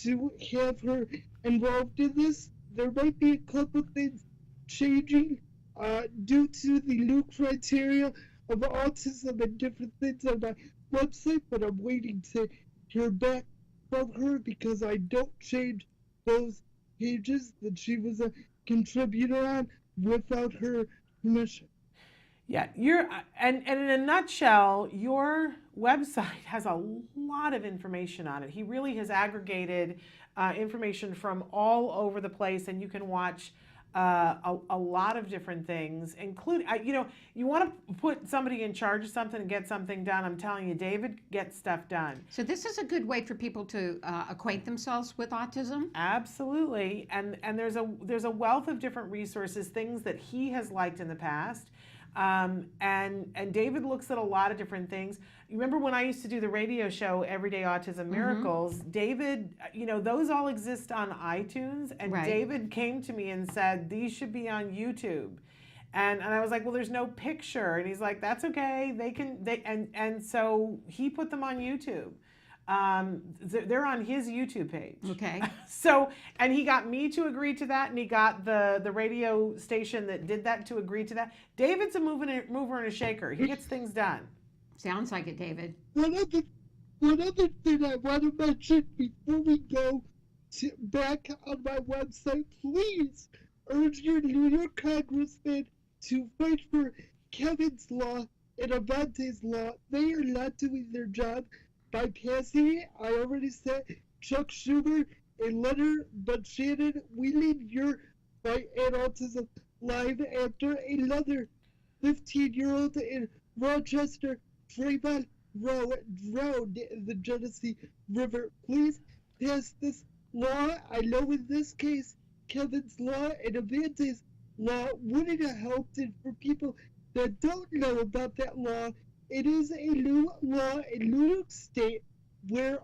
to have her involved in this. There might be a couple things changing due to the new criteria of autism and different things on my website, but I'm waiting to hear back from her because I don't change those pages that she was a contributor on without her permission. Yeah, and in a nutshell, your website has a lot of information on it. He really has aggregated information from all over the place, and you can watch a lot of different things, including, you want to put somebody in charge of something and get something done. I'm telling you, David gets stuff done. So this is a good way for people to acquaint themselves with autism? Absolutely, and there's a wealth of different resources, things that he has liked in the past. And David looks at a lot of different things. You remember when I used to do the radio show, Everyday Autism Miracles, David, those all exist on iTunes, and Right. David came to me and said, these should be on YouTube. And I was like, well, there's no picture. And he's like, that's okay. And so he put them on YouTube. They're on his YouTube page. Okay. So, and he got me to agree to that, and he got the radio station that did that to agree to that. David's a mover and a shaker. He gets things done. Sounds like it, David. One other thing I want to mention before we go back on my website, please urge your New York congressman to fight for Kevin's law and Avante's law. They are not doing their job by passing it. I already sent Chuck Schumer a letter, but Shannon, we need your fight at Autism Live after another 15-year-old in Rochester, Trayvon Rowe, drowned in the Genesee River. Please pass this law. I know in this case, Kevin's law and Avante's law wouldn't have helped, and for people that don't know about that law, it is a new law in New York State where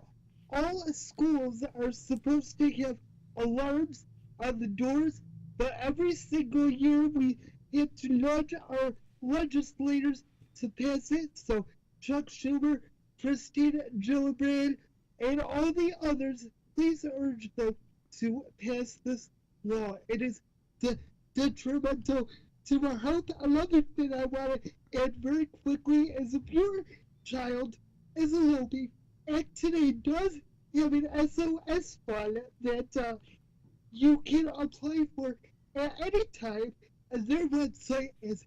all schools are supposed to have alarms on the doors, but every single year we have to nudge our legislators to pass it. So Chuck Schumer, Christine Gillibrand, and all the others, please urge them to pass this law. It is detrimental to our health. Another thing I want to add very quickly is if your child is a Lobi, Act Today does have an SOS fund that you can apply for at any time, and their website is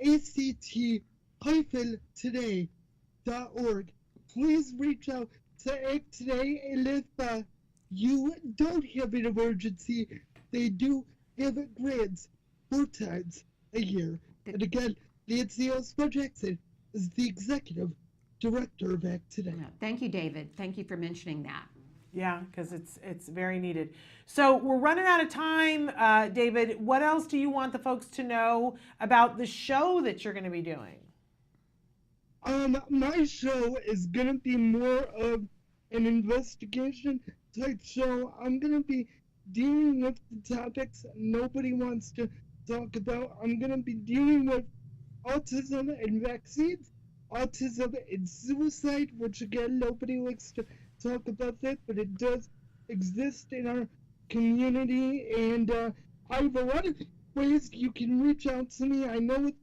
act-today.org. Please reach out to Act Today, and if you don't have an emergency, they do have grants 4 times a year. And again, Nancy Oswald Jackson is the executive director of Act Today. Yeah. Thank you, David. Thank you for mentioning that. Yeah, because it's very needed. So we're running out of time, David. What else do you want the folks to know about the show that you're going to be doing? My show is going to be more of an investigation type show. I'm going to be dealing with the topics nobody wants to talk about. I'm going to be dealing with autism and vaccines, autism and suicide, which again, nobody likes to talk about that, but it does exist in our community, and I have a lot of ways you can reach out to me. I know with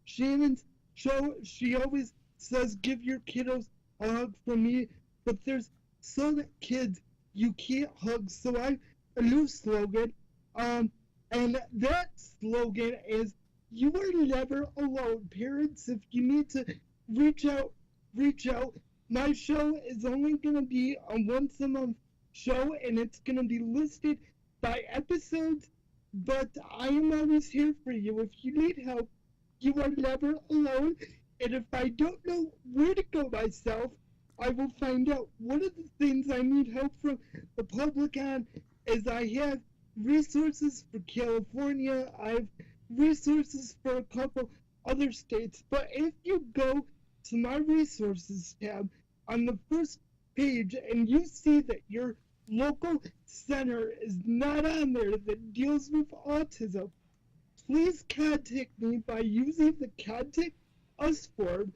Shannon's show, she always says, give your kiddos a hug from me, but there's some kids you can't hug, so I have a new slogan, and that slogan is, you are never alone. Parents, if you need to reach out. My show is only going to be a once-a-month show, and it's going to be listed by episodes, but I am always here for you. If you need help, you are never alone, and if I don't know where to go myself, I will find out. One of the things I need help from the public on is I have resources for California, I have resources for a couple other states. But if you go to my resources tab on the first page and you see that your local center is not on there that deals with autism, please contact me by using the Contact Us form.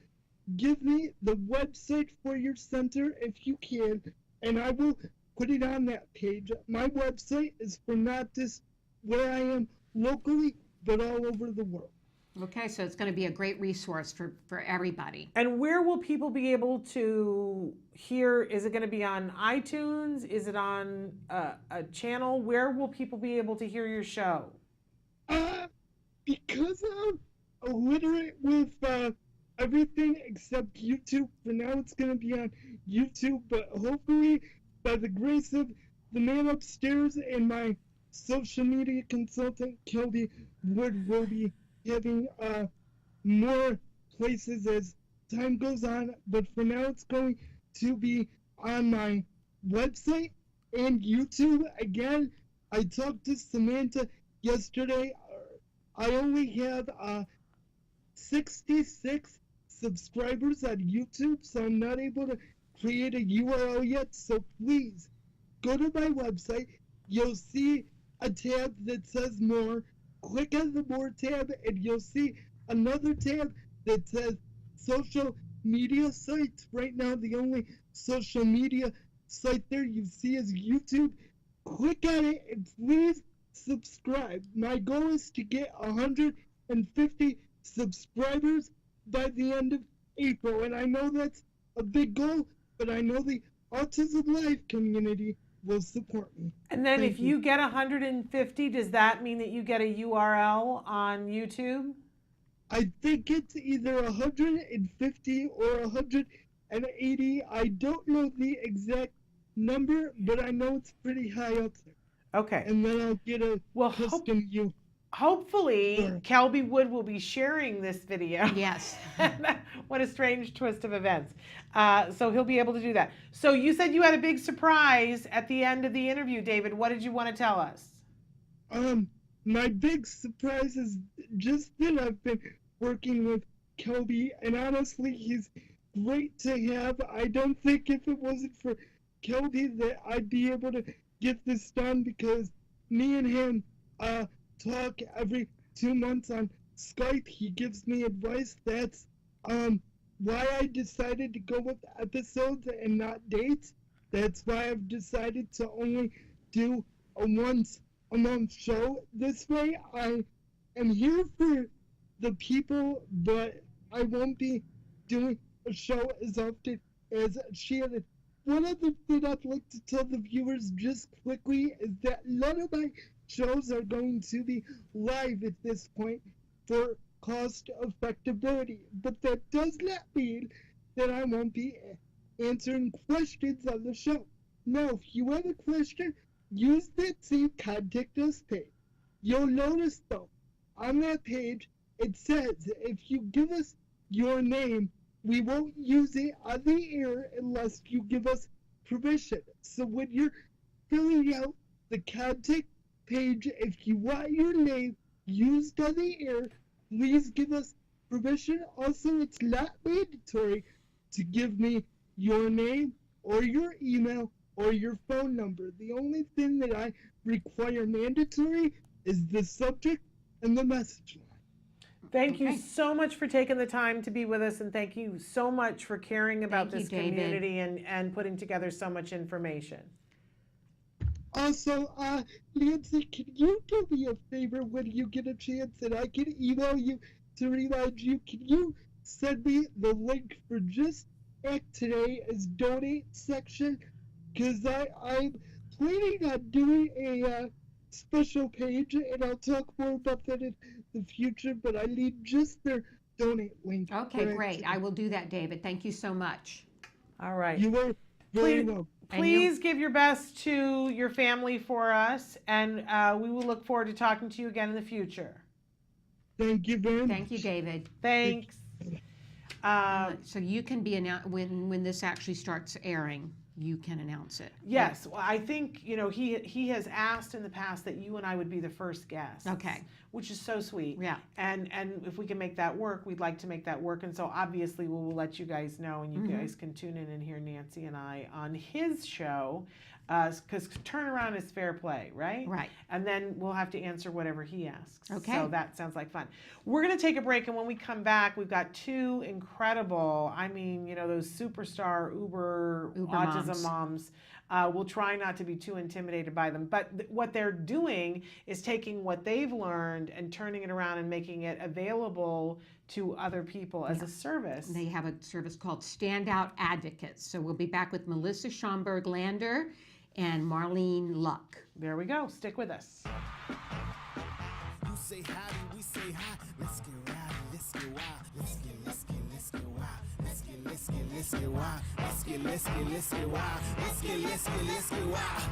Give me the website for your center if you can, and I will put it on that page. My website is for not just where I am locally, but all over the world. Okay, so it's going to be a great resource for everybody. And where will people be able to hear? Is it going to be on iTunes? Is it on a channel? Where will people be able to hear your show? Because I'm illiterate with everything except YouTube, for now it's going to be on YouTube, but hopefully by the grace of the man upstairs and my social media consultant, Kelby Wood, will be having more places as time goes on, but for now it's going to be on my website and YouTube. Again, I talked to Samantha yesterday. I only have 66 subscribers on YouTube, so I'm not able to create a URL yet, so please go to my website. You'll see a tab that says more. Click on the more tab and you'll see another tab that says social media sites. Right now the only social media site there you see is YouTube. Click on it and please subscribe. My goal is to get 150 subscribers by the end of April, and I know that's a big goal, but I know the autism-live community will support me. And then if you get 150, does that mean that you get a URL on YouTube? I think it's either 150 or 180. I don't know the exact number, but I know it's pretty high up there. Okay. And then I'll get a custom URL. Hopefully, Kelby Wood will be sharing this video. Yes. What a strange twist of events. So he'll be able to do that. So you said you had a big surprise at the end of the interview, David. What did you want to tell us? My big surprise is just that I've been working with Kelby, and honestly, he's great to have. I don't think if it wasn't for Kelby that I'd be able to get this done, because me and him talk every 2 months on Skype. He gives me advice. That's why I decided to go with episodes and not dates. That's why I've decided to only do a once a month show. This way I am here for the people, but I won't be doing a show as often as Shannon. One other thing I'd like to tell the viewers just quickly is that none of my shows are going to be live at this point for cost effectability, but that does not mean that I won't be answering questions on the show. Now, if you have a question, use that same Contact Us page. You'll notice though, on that page, it says if you give us your name, we won't use it on the air unless you give us permission. So when you're filling out the contact page, if you want your name used on the air, please give us permission. Also, it's not mandatory to give me your name or your email or your phone number. The only thing that I require mandatory is the subject and the message line. Thank you so much for taking the time to be with us, and thank you so much for caring about this community and putting together so much information. Also, Nancy, can you do me a favor when you get a chance, and I can email you to remind you? Can you send me the link for Just Act Today as donate section? Because I'm planning on doing a special page, and I'll talk more about that in the future, but I need just their donate link. Okay, great. I will do that, David. Thank you so much. All right. You are very welcome. Please give your best to your family for us, and we will look forward to talking to you again in the future. Thank you very much. Thank you, David. Thanks. So you can be announced when this actually starts airing. you can announce it. Yes, well, I think, you know, he has asked in the past that you and I would be the first guests. Okay. Which is so sweet. Yeah. And if we can make that work, we'd like to make that work. And so obviously we will let you guys know, and you guys can tune in and hear Nancy and I on his show, because turnaround is fair play, right? Right. And then we'll have to answer whatever he asks. Okay. So that sounds like fun. We're going to take a break, and when we come back, we've got two incredible, I mean, you know, those superstar Uber autism moms. We'll try not to be too intimidated by them. But what they're doing is taking what they've learned and turning it around and making it available to other people as a service. They have a service called Standout Advocates. So we'll be back with Melissa Schomburg-Lander and Marlene Luck. There we go. Stick with us. You say howdy, we say hi. Let's get rowdy, let's get wild. Let's get wild. Let's get wild. Let's get wild. Let's get wild.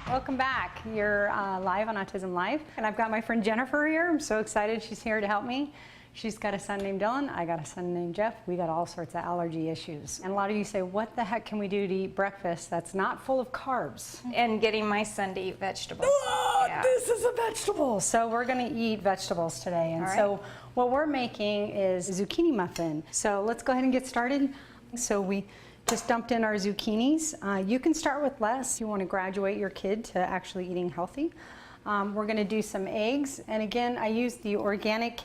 Welcome back. You're live on Autism Live, and I've got my friend Jennifer here. I'm so excited she's here to help me. She's got a son named Dylan. I got a son named Jeff. We got all sorts of allergy issues. And a lot of you say, what the heck can we do to eat breakfast that's not full of carbs? And getting my son to eat vegetables. Yeah. This is a vegetable. So we're going to eat vegetables today. And so what we're making is a zucchini muffin. So let's go ahead and get started. So we just dumped in our zucchinis. You can start with less if you want to graduate your kid to actually eating healthy. We're going to do some eggs. And again, I use the organic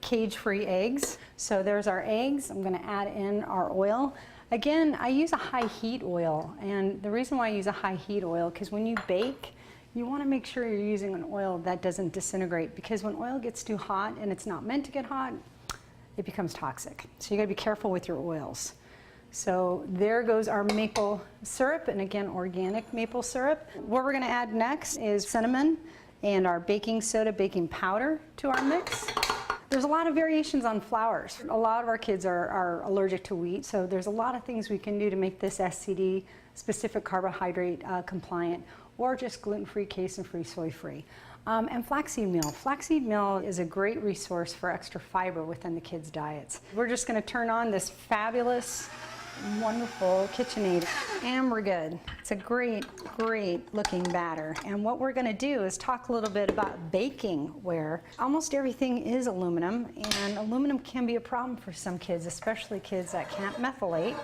cage-free eggs. So there's our eggs. I'm going to add in our oil. Again, I use a high heat oil. And the reason why I use a high heat oil, because when you bake, you want to make sure you're using an oil that doesn't disintegrate, because when oil gets too hot and it's not meant to get hot, it becomes toxic. So you got to be careful with your oils. So there goes our maple syrup, and again, organic maple syrup. What we're going to add next is cinnamon and our baking soda, baking powder to our mix. There's a lot of variations on flours. A lot of our kids are allergic to wheat, so there's a lot of things we can do to make this SCD, specific carbohydrate compliant, or just gluten-free, casein-free, soy-free. And flaxseed meal. Flaxseed meal is a great resource for extra fiber within the kids' diets. We're just going to turn on this fabulous, wonderful KitchenAid, and we're good. It's a great, great looking batter. And what we're going to do is talk a little bit about baking, where almost everything is aluminum, and aluminum can be a problem for some kids, especially kids that can't methylate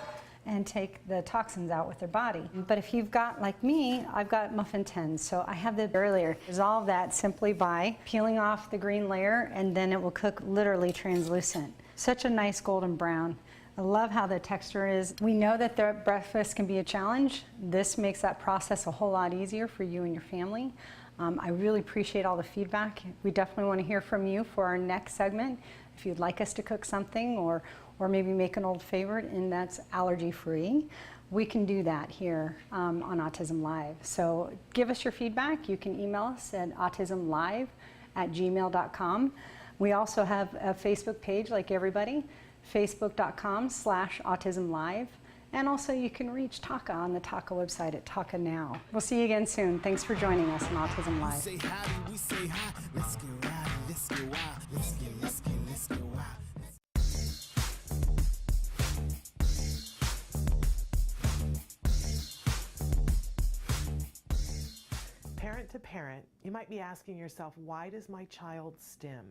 and take the toxins out with their body. But if you've got, like me, I've got muffin tins, so I have the berry layer. Resolve that simply by peeling off the green layer, and then it will cook literally translucent. Such a nice golden brown. I love how the texture is. We know that the breakfast can be a challenge. This makes that process a whole lot easier for you and your family. I really appreciate all the feedback. We definitely want to hear from you for our next segment. If you'd like us to cook something, or maybe make an old favorite and that's allergy-free, we can do that here on Autism Live. So give us your feedback. You can email us at autismlive@gmail.com. We also have a Facebook page like everybody, facebook.com/autismlive. And also you can reach Taka on the Taka website at Taka Now. We'll see you again soon. Thanks for joining us on Autism Live. We say howdy, we say hi. Let's get rowdy, let's get wild. Let's get wild. Parent to parent, you might be asking yourself, why does my child stim?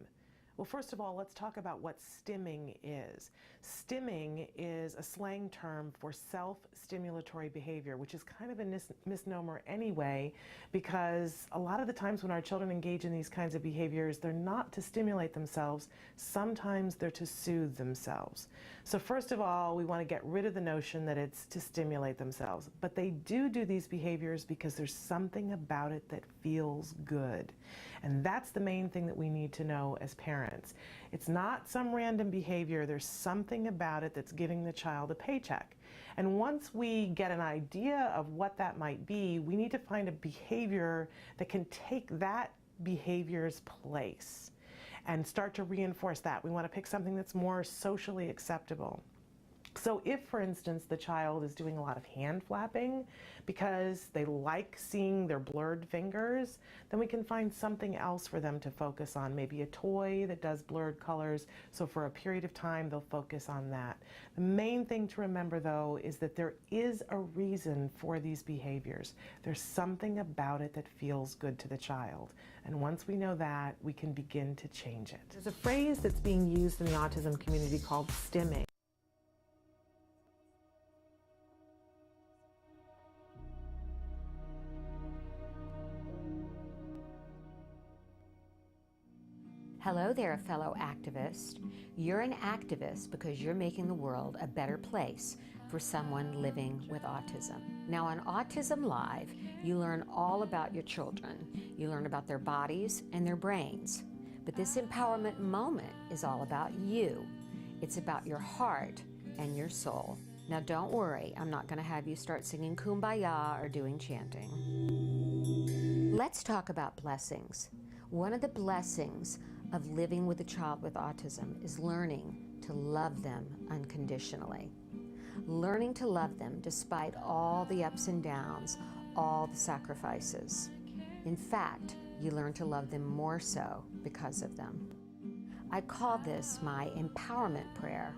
Well, first of all, let's talk about what stimming is. Stimming is a slang term for self-stimulatory behavior, which is kind of a misnomer anyway, because a lot of the times when our children engage in these kinds of behaviors, they're not to stimulate themselves. Sometimes they're to soothe themselves. So first of all, we want to get rid of the notion that it's to stimulate themselves. But they do these behaviors because there's something about it that feels good. And that's the main thing that we need to know as parents. It's not some random behavior. There's something about it that's giving the child a paycheck. And once we get an idea of what that might be, we need to find a behavior that can take that behavior's place and start to reinforce that. We want to pick something that's more socially acceptable. So if, for instance, the child is doing a lot of hand flapping because they like seeing their blurred fingers, then we can find something else for them to focus on, maybe a toy that does blurred colors. So for a period of time, they'll focus on that. The main thing to remember, though, is that there is a reason for these behaviors. There's something about it that feels good to the child. And once we know that, we can begin to change it. There's a phrase that's being used in the autism community called stimming. Hello there, fellow activist. You're an activist because you're making the world a better place for someone living with autism. Now on Autism Live, you learn all about your children. You learn about their bodies and their brains. But this empowerment moment is all about you. It's about your heart and your soul. Now don't worry, I'm not going to have you start singing Kumbaya or doing chanting. Let's talk about blessings. One of the blessings of living with a child with autism is learning to love them unconditionally. Learning to love them despite all the ups and downs, all the sacrifices. In fact, you learn to love them more so because of them. I call this my empowerment prayer.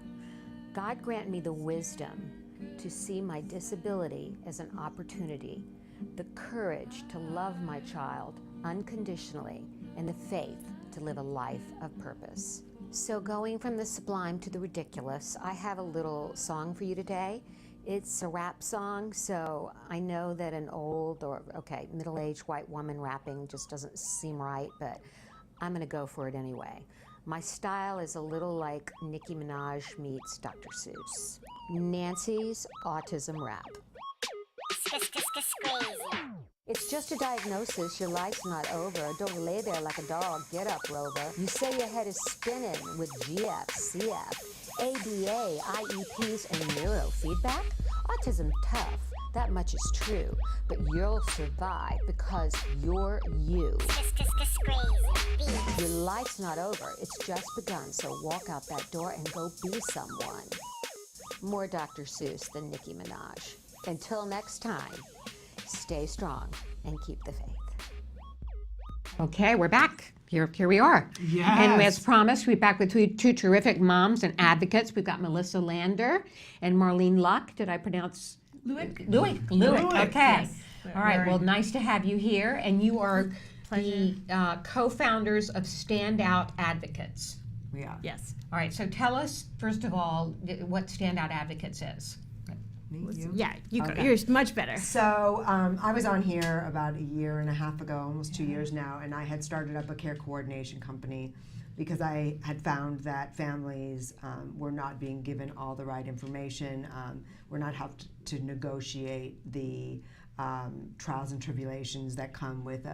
God grant me the wisdom to see my disability as an opportunity, the courage to love my child unconditionally, and the faith to live a life of purpose. So going from the sublime to the ridiculous, I have a little song for you today. It's a rap song, so I know that an old or, middle-aged white woman rapping just doesn't seem right, but I'm gonna go for it anyway. My style is a little like Nicki Minaj meets Dr. Seuss. Nancy's autism rap. It's just a diagnosis, your life's not over. Don't lay there like a dog, get up, Rover. You say your head is spinning with GF, CF, ABA, IEPs, and neurofeedback? Autism tough, that much is true, but you'll survive because you're you. Your life's not over, it's just begun, so walk out that door and go be someone. More Dr. Seuss than Nicki Minaj. Until next time, stay strong and keep the faith. Okay, we're back. Here we are. Yes. And as promised, we're back with two terrific moms and advocates. We've got Melissa Lander and Marlene Luck. Did I pronounce? Lewick. Okay. Yes. All right. Well, nice to have you here. And you are the co-founders of Standout Advocates. We are. Yes. All right. So tell us, first of all, what Standout Advocates is. Yeah, you go. You're much better. So I was on here about a year and a half ago, almost 2 years now, and I had started up a care coordination company because I had found that families were not being given all the right information, were not helped to negotiate the trials and tribulations that come with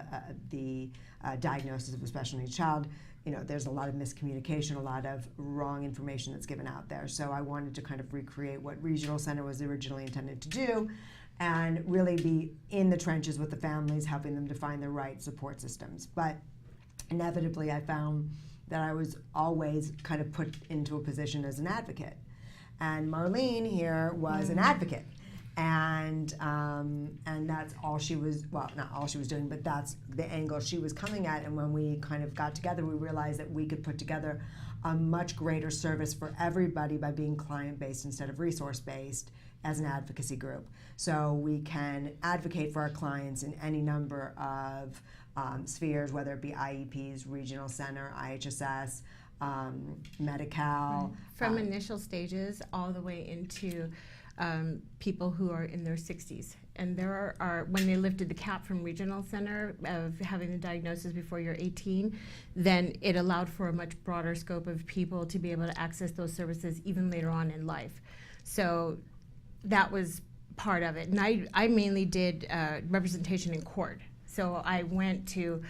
the diagnosis of a special needs child. You know, there's a lot of miscommunication, a lot of wrong information that's given out there. So I wanted to kind of recreate what Regional Center was originally intended to do and really be in the trenches with the families, helping them to find the right support systems. But inevitably, I found that I was always kind of put into a position as an advocate. And Marlene here was an advocate. And that's all she was, well, not all she was doing, but that's the angle she was coming at. And when we kind of got together, we realized that we could put together a much greater service for everybody by being client-based instead of resource-based as an advocacy group. So we can advocate for our clients in any number of spheres, whether it be IEPs, Regional Center, IHSS, Medi-Cal. From initial stages all the way into people who are in their 60s. And there are, when they lifted the cap from Regional Center of having the diagnosis before you're 18, then it allowed for a much broader scope of people to be able to access those services even later on in life. So that was part of it. And I mainly did representation in court. So I went to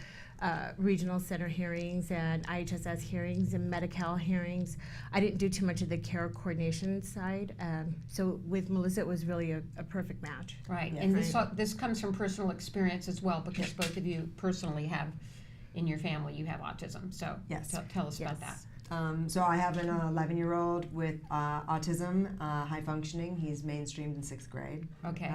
Regional Center hearings and IHSS hearings and Medi-Cal hearings. I didn't do too much of the care coordination side. So with Melissa, it was really a perfect match. Right, Yes. and this comes from personal experience as well, because both of you personally have, in your family, you have autism. So yes. tell us about that. So I have an 11-year-old with autism, high functioning. He's mainstreamed in 6th grade. Okay.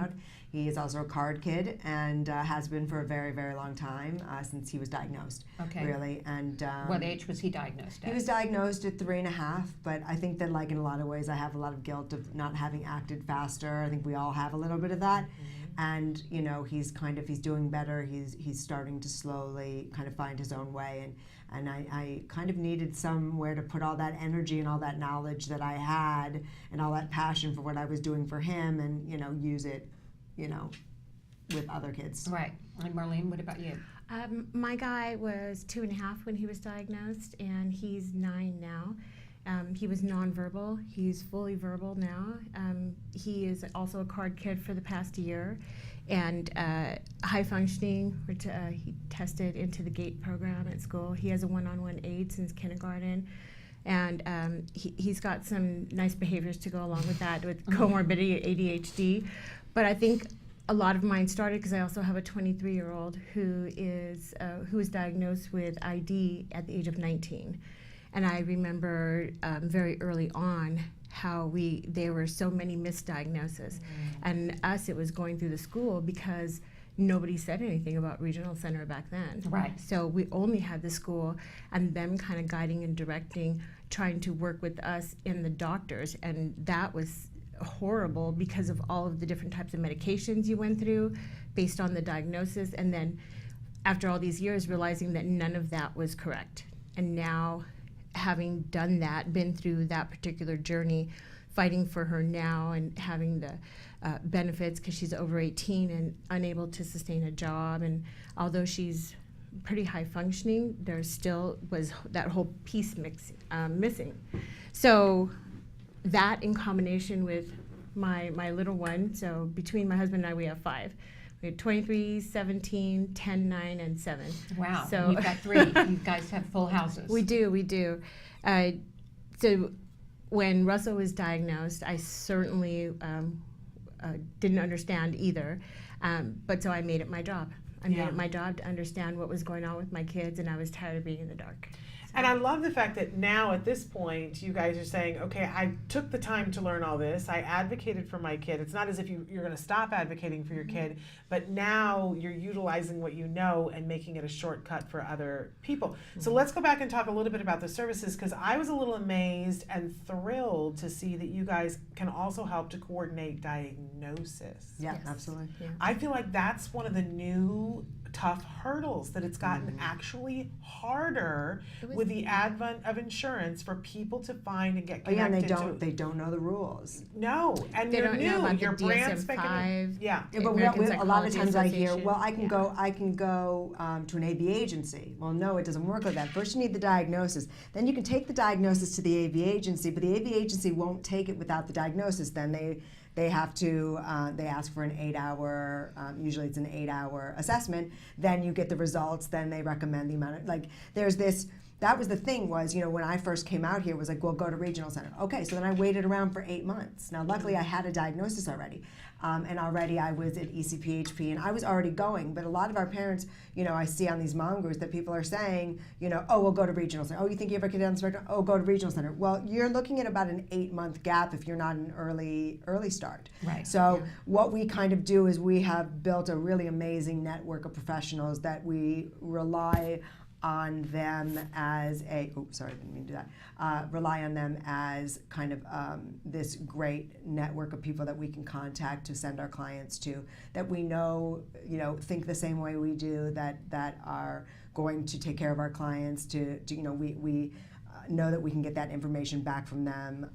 He is also a card kid and has been for a very, very long time since he was diagnosed. Okay. Really. And what age was he diagnosed at? He was diagnosed at 3.5, but I think that, like, in a lot of ways, I have a lot of guilt of not having acted faster. I think we all have a little bit of that. And you know, he's doing better. He's starting to slowly kind of find his own way, and I kind of needed somewhere to put all that energy and all that knowledge that I had and all that passion for what I was doing for him, and you know, use it, you know, with other kids. Right. And Marlene, what about you? My guy was 2.5 when he was diagnosed, and he's 9 now. He was nonverbal. He's fully verbal now. He is also a card kid for the past year, and high functioning. He tested into the GATE program at school. He has a one-on-one aid since kindergarten, and he's got some nice behaviors to go along with that, with comorbidity, ADHD. But I think a lot of mine started because I also have a 23-year-old who was diagnosed with ID at the age of 19. And I remember very early on how there were so many misdiagnoses. And us, it was going through the school because nobody said anything about regional center back then. Right. So we only had the school and them kind of guiding and directing, trying to work with us in the doctors. And that was horrible because of all of the different types of medications you went through based on the diagnosis. And then after all these years, realizing that none of that was correct. And now, having done that, been through that particular journey, fighting for her now and having the benefits because she's over 18 and unable to sustain a job, and although she's pretty high functioning, there still was that whole piece missing. So that in combination with my little one, so between my husband and I we have 5. We had 23, 17, 10, 9, and 7. Wow, so you've got 3. You guys have full houses. We do. So when Russell was diagnosed, I certainly didn't understand either. But so I made it my job. I made it my job to understand what was going on with my kids, and I was tired of being in the dark. And I love the fact that now at this point, you guys are saying, okay, I took the time to learn all this. I advocated for my kid. It's not as if you're going to stop advocating for your kid, but now you're utilizing what you know and making it a shortcut for other people. So let's go back and talk a little bit about the services, because I was a little amazed and thrilled to see that you guys can also help to coordinate diagnosis. Yeah, absolutely. Yeah. I feel like that's one of the new tough hurdles, that it's gotten actually harder with the advent of insurance for people to find and get connected and they don't know the rules. No, and They you're don't new, know about you're the brand DSM-5. spanking. Yeah. Yeah, but American a lot of Psychology times I hear, Association. well, I can go to an AV agency. Well, no, it doesn't work like that. First, you need the diagnosis. Then you can take the diagnosis to the AV agency, but the AV agency won't take it without the diagnosis. Then they have to, they ask for an 8-hour, usually it's an 8-hour assessment. Then you get the results. Then they recommend the amount of, like, there's this. That was the thing was, when I first came out here, it was like, well, go to regional center. Okay, so then I waited around for 8 months. Now, luckily, I had a diagnosis already. And already I was at ECPHP, and I was already going. But a lot of our parents, I see on these mom groups that people are saying, oh, we'll go to regional center. Oh, you think you have a kid down the spectrum? Oh, go to regional center. Well, you're looking at about an 8-month gap if you're not an early start. Right. So what we kind of do is we have built a really amazing network of professionals that we rely on them as rely on them as kind of this great network of people that we can contact to send our clients to, that we know, think the same way we do, that are going to take care of our clients, we know that we can get that information back from them,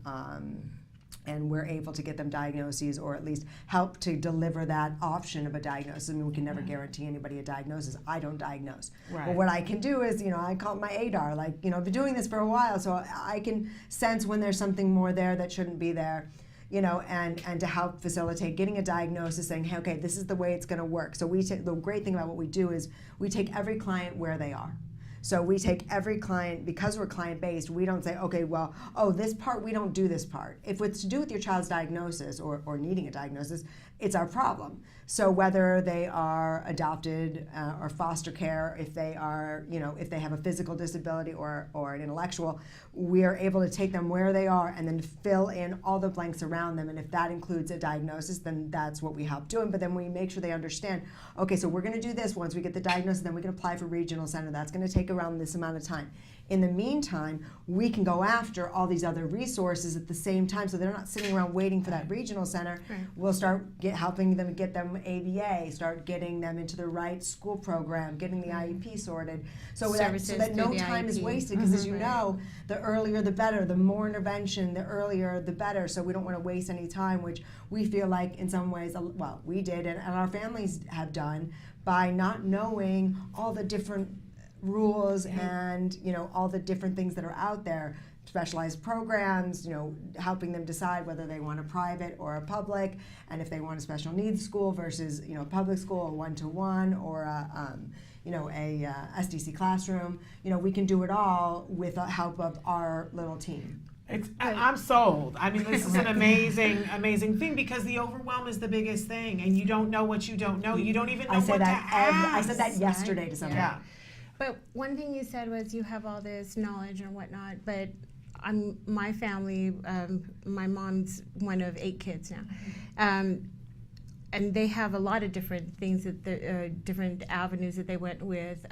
and we're able to get them diagnoses, or at least help to deliver that option of a diagnosis. I mean, we can never guarantee anybody a diagnosis. I don't diagnose. Right. But what I can do is, I call it my ADAR. I've been doing this for a while, so I can sense when there's something more there that shouldn't be there, and to help facilitate getting a diagnosis, saying, hey, okay, this is the way it's going to work. So the great thing about what we do is we take every client where they are. So we take every client, because we're client-based, we don't say, okay, well, this part, we don't do this part. If it's to do with your child's diagnosis or needing a diagnosis, it's our problem. So whether they are adopted or foster care, if they are, if they have a physical disability or an intellectual, we are able to take them where they are and then fill in all the blanks around them. And if that includes a diagnosis, then that's what we help doing. But then we make sure they understand, okay, so we're going to do this once we get the diagnosis, then we can apply for regional center. That's going to take around this amount of time. In the meantime, we can go after all these other resources at the same time, so they're not sitting around waiting for that regional center. Right. We'll start helping them get them ABA, start getting them into the right school program, getting the IEP sorted, so that no time is wasted. Because as you know, the earlier the better. The more intervention, the earlier the better. So we don't want to waste any time, which we feel like in some ways, well, we did, and our families have done by not knowing all the different rules and all the different things that are out there, specialized programs, helping them decide whether they want a private or a public, and if they want a special needs school versus a public school, a one-to-one, or a SDC classroom. We can do it all with the help of our little team. I'm sold. I mean, this is an amazing thing, because the overwhelm is the biggest thing, and you don't know what you don't know. You don't even know what to ask. I said that yesterday to somebody. Yeah. But one thing you said was you have all this knowledge and whatnot, but my family, my mom's one of 8 kids now, and they have a lot of different things, different avenues that they went with,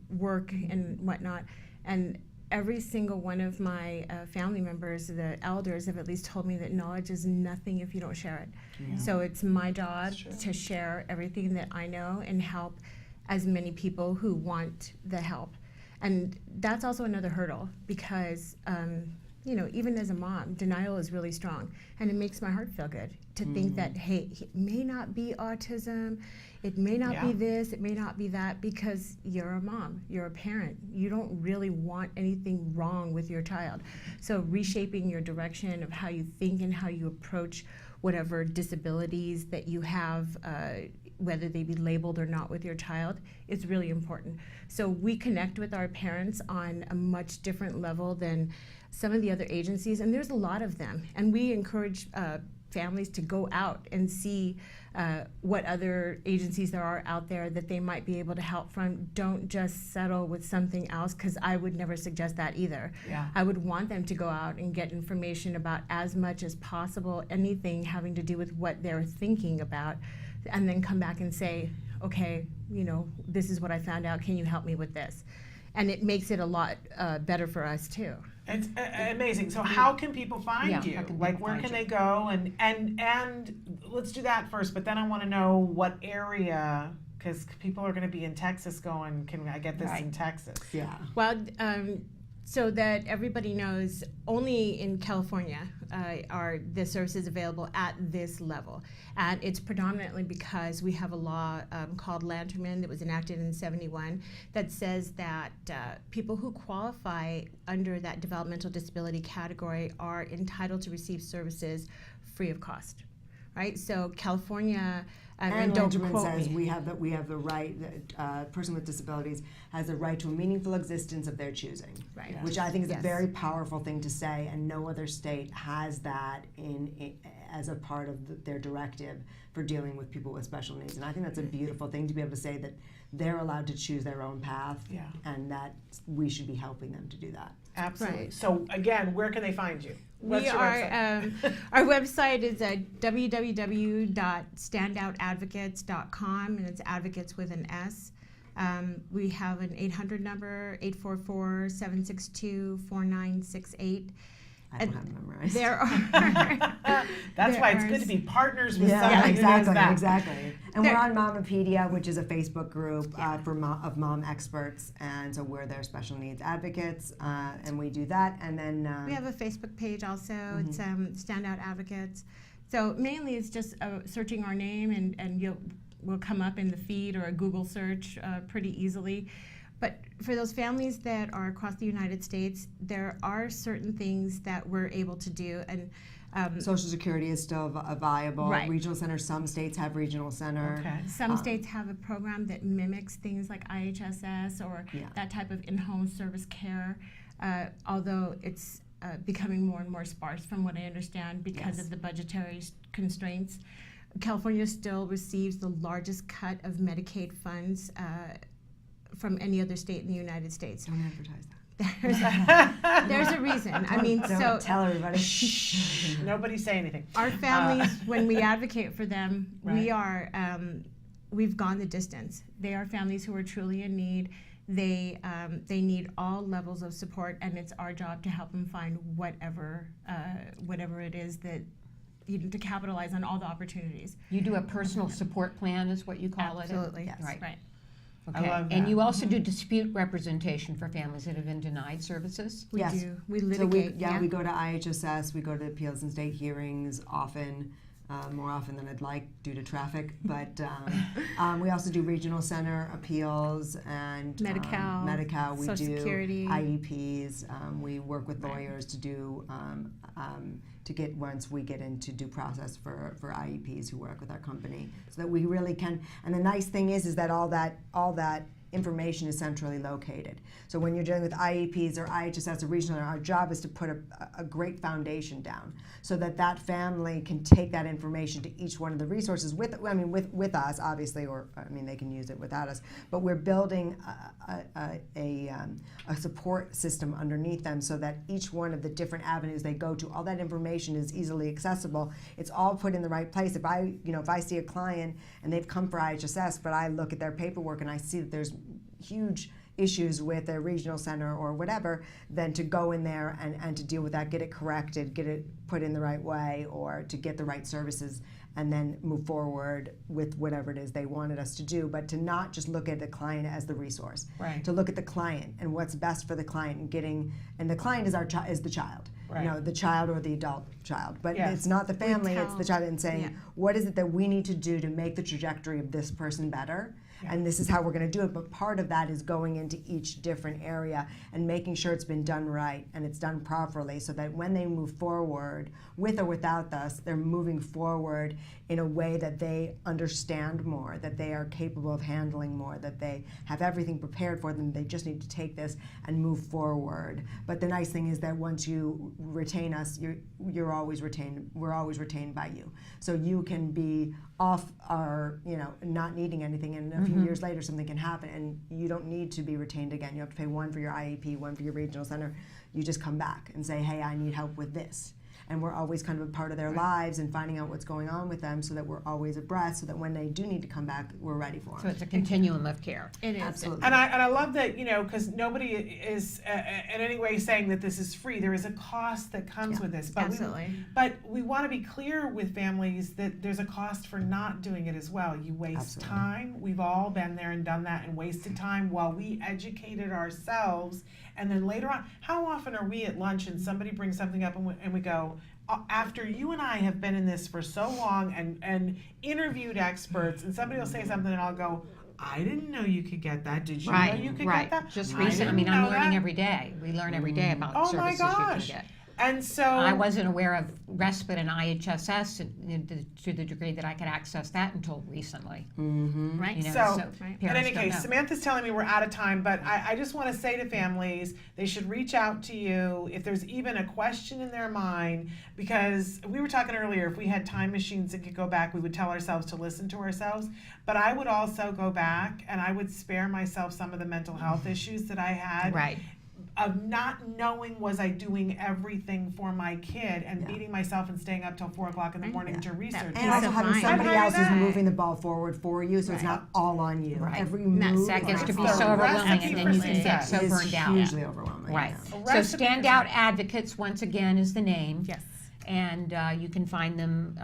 work and whatnot, and every single one of my family members, the elders, have at least told me that knowledge is nothing if you don't share it. Yeah. So it's my job to share everything that I know and help as many people who want the help. And that's also another hurdle, because even as a mom, denial is really strong, and it makes my heart feel good to think that, hey, it may not be autism, it may not be this, it may not be that, because you're a mom, you're a parent. You don't really want anything wrong with your child. So reshaping your direction of how you think and how you approach whatever disabilities that you have, whether they be labeled or not with your child, is really important. So we connect with our parents on a much different level than some of the other agencies, and there's a lot of them. And we encourage families to go out and see what other agencies there are out there that they might be able to help from. Don't just settle with something else, because I would never suggest that either. Yeah. I would want them to go out and get information about as much as possible, anything having to do with what they're thinking about, and then come back and say, okay, this is what I found out, can you help me with this? And it makes it a lot better for us too. It's amazing. So how can people find you? Where can they go? And let's do that first, but then I want to know what area, because people are going to be in Texas going, can I get this in Texas? Yeah. Well, so that everybody knows, only in California are the services available at this level. And it's predominantly because we have a law called Lanterman that was enacted in '71 that says that people who qualify under that developmental disability category are entitled to receive services free of cost. Right? So California, and don't quote says me. we have the right, person with disabilities has the right to a meaningful existence of their choosing. Right. Which I think is a very powerful thing to say, and no other state has that as a part of their directive for dealing with people with special needs. And I think that's a beautiful thing, to be able to say that they're allowed to choose their own path, and that we should be helping them to do that. Absolutely. Right. So again, where can they find you? What's We your are, website? Our website is at www.standoutadvocates.com, and it's advocates with an S. We have an 800 number, 844-762-4968. I don't have it memorized. There are. That's why it's good to be partners with somebody who knows exactly, that. exactly. And we're on Momopedia, which is a Facebook group of mom experts, and so we're their special needs advocates, and we do that. And then we have a Facebook page also. It's Standout Advocates. So mainly it's just searching our name, and we'll come up in the feed or a Google search pretty easily. But for those families that are across the United States, there are certain things that we're able to do. And Social Security is still viable. Right. Regional center, some states have regional center. Okay. Some states have a program that mimics things like IHSS or that type of in-home service care, although it's becoming more and more sparse from what I understand because of the budgetary constraints. California still receives the largest cut of Medicaid funds from any other state in the United States. Don't advertise that. There's a reason. I mean, Don't tell everybody. Nobody say anything. Our families, when we advocate for them, Right. we've gone the distance. They are families who are truly in need. They need all levels of support, and it's our job to help them find whatever it is that, to capitalize on all the opportunities. You do a personal support plan, is what you call it? Absolutely. Yes. Right. I Okay. love And that. you also do dispute representation for families that have been denied services? We Yes. do. We So litigate. we go to IHSS, we go to appeals and state hearings often, more often than I'd like due to traffic. But we also do regional center appeals and Medi-Cal, Medi-Cal. We Social do Security. IEPs. We work with lawyers to do once we get into due process for IEPs who work with our company, so that we really can. And the nice thing is that all that information is centrally located. So when you're dealing with IEPs or IHSS or regional, our job is to put a great foundation down so that that family can take that information to each one of the resources with us, obviously, or they can use it without us. But we're building a support system underneath them so that each one of the different avenues they go to, all that information is easily accessible. It's all put in the right place. If I see a client and they've come for IHSS, but I look at their paperwork and I see that there's huge issues with their regional center or whatever, then to go in there and to deal with that, get it corrected, get it put in the right way, or to get the right services, and then move forward with whatever it is they wanted us to do. But to not just look at the client as the resource, Right. to look at the client and what's best for the client, and the client is is the child, Right. the child or the adult child. But Yes. it's not the family; it's the tell- child, and saying, yeah. what is it that we need to do to make the trajectory of this person better? Yeah. And this is how we're going to do it. But part of that is going into each different area and making sure it's been done right and it's done properly, so that when they move forward, with or without us, they're moving forward in a way that they understand more, that they are capable of handling more, that they have everything prepared for them. They just need to take this and move forward. But the nice thing is that once you retain us, you're always retained. We're always retained by you. So you can be off our, not needing anything, and a few years later something can happen, and you don't need to be retained again. You have to pay one for your IEP, one for your regional center. You just come back and say, hey, I need help with this. And we're always kind of a part of their lives and finding out what's going on with them, so that we're always abreast, so that when they do need to come back, we're ready for them. So it's a continuum of care. It is. Absolutely. And I love that, because nobody is in any way saying that this is free. There is a cost that comes with this. But Absolutely. But we want to be clear with families that there's a cost for not doing it as well. You waste Absolutely. time. We've all been there and done that and wasted time while we educated ourselves. And then later on, how often are we at lunch and somebody brings something up and we go, after you and I have been in this for so long and interviewed experts, and somebody will say something and I'll go, I didn't know you could get that. Did you know you could get that? Just I recently, didn't I'm know learning that. every day. We learn every day about Oh my services you gosh. can get. And so I wasn't aware of respite and IHSS to the degree that I could access that until recently. Right. So, right. in any parents don't case, know. Samantha's telling me we're out of time, but I just want to say to families, they should reach out to you if there's even a question in their mind, because we were talking earlier, if we had time machines and could go back, we would tell ourselves to listen to ourselves, but I would also go back and I would spare myself some of the mental health issues that I had. Right. Of not knowing, was I doing everything for my kid, and beating myself and staying up till 4 o'clock in the morning to research. And also of having mind. somebody I've else had who's that. moving the ball forward for you, so it's not all on you. Right. Every That move That gets to be is so on you. overwhelming, and then you can get success so It is burned out. hugely overwhelming. Right. yeah. So recipe for Standout success. Advocates, once again, is the name. Yes. And you can find them,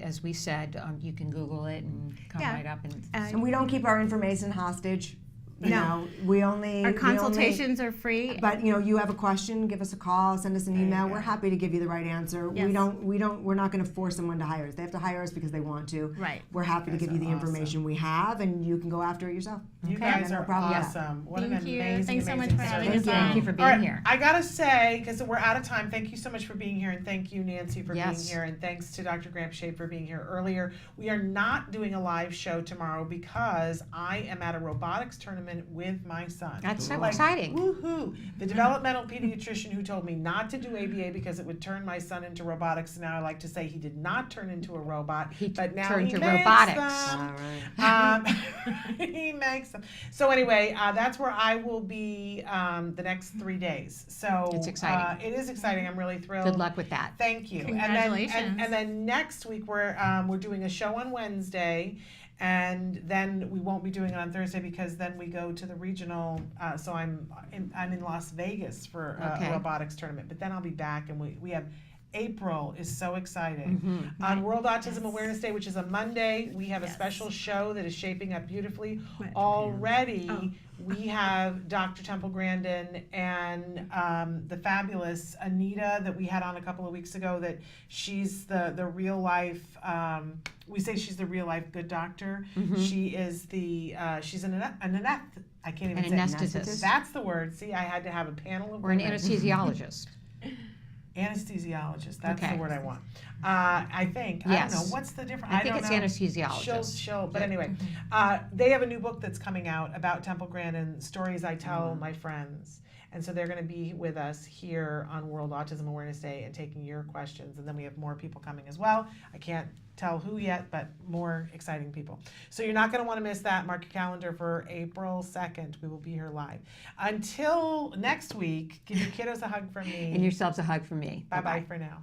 as we said, you can Google it and come Yeah. right up. And And we don't keep our information hostage. You No. know, we only Our we consultations are free. But you have a question, give us a call, send us an There you email. go. We're happy to give you the right answer. Yes. We're not going to force someone to hire us. They have to hire us because they want to. Right. We're happy to You guys give you the are awesome. information we have, and you can go after it yourself. You Okay. guys No are problem with that. awesome. What Thank an you. amazing, Thanks so much amazing for having service. us Thank you for All being right, here. I gotta say, because we're out of time, thank you so much for being here, and thank you, Nancy, for Yes. being here, and thanks to Dr. Graham Shade for being here earlier. We are not doing a live show tomorrow because I am at a robotics tournament tournament with my son. That's so Like, exciting. Woohoo! The developmental pediatrician who told me not to do ABA because it would turn my son into robotics. Now I like to say he did not turn into a robot, but now turned he to makes robotics. them. He makes them. So anyway, that's where I will be the next 3 days. So It's exciting. It is exciting. I'm really thrilled. Good luck with that. Thank you. Congratulations. And then next week we're doing a show on Wednesday, and then we won't be doing it on Thursday because then we go to the regional. So I'm in Las Vegas for Okay. a robotics tournament, but then I'll be back, and we have. April is so exciting. Mm-hmm. On World Autism Awareness Day, which is a Monday, we have a special show that is shaping up beautifully. Already, we have Dr. Temple Grandin and the fabulous Anita that we had on a couple of weeks ago, that she's the real life, we say she's the real life good doctor. She is she's an I can't even An say anesthetist. That's the word. See, I had to have a panel of Or an women. anesthesiologist. Anesthesiologist, that's Okay. the word I want. I think. Yes. I don't know. What's the difference? I think don't it's know. anesthesiologist. She'll, but anyway, they have a new book that's coming out about Temple Grandin, Stories I Tell My Friends. And so they're going to be with us here on World Autism Awareness Day and taking your questions. And then we have more people coming as well. I can't tell who yet, but more exciting people. So you're not going to want to miss that. Mark your calendar for April 2nd. We will be here live. Until next week, give your kiddos a hug from me. And yourselves a hug from me. Bye-bye for now.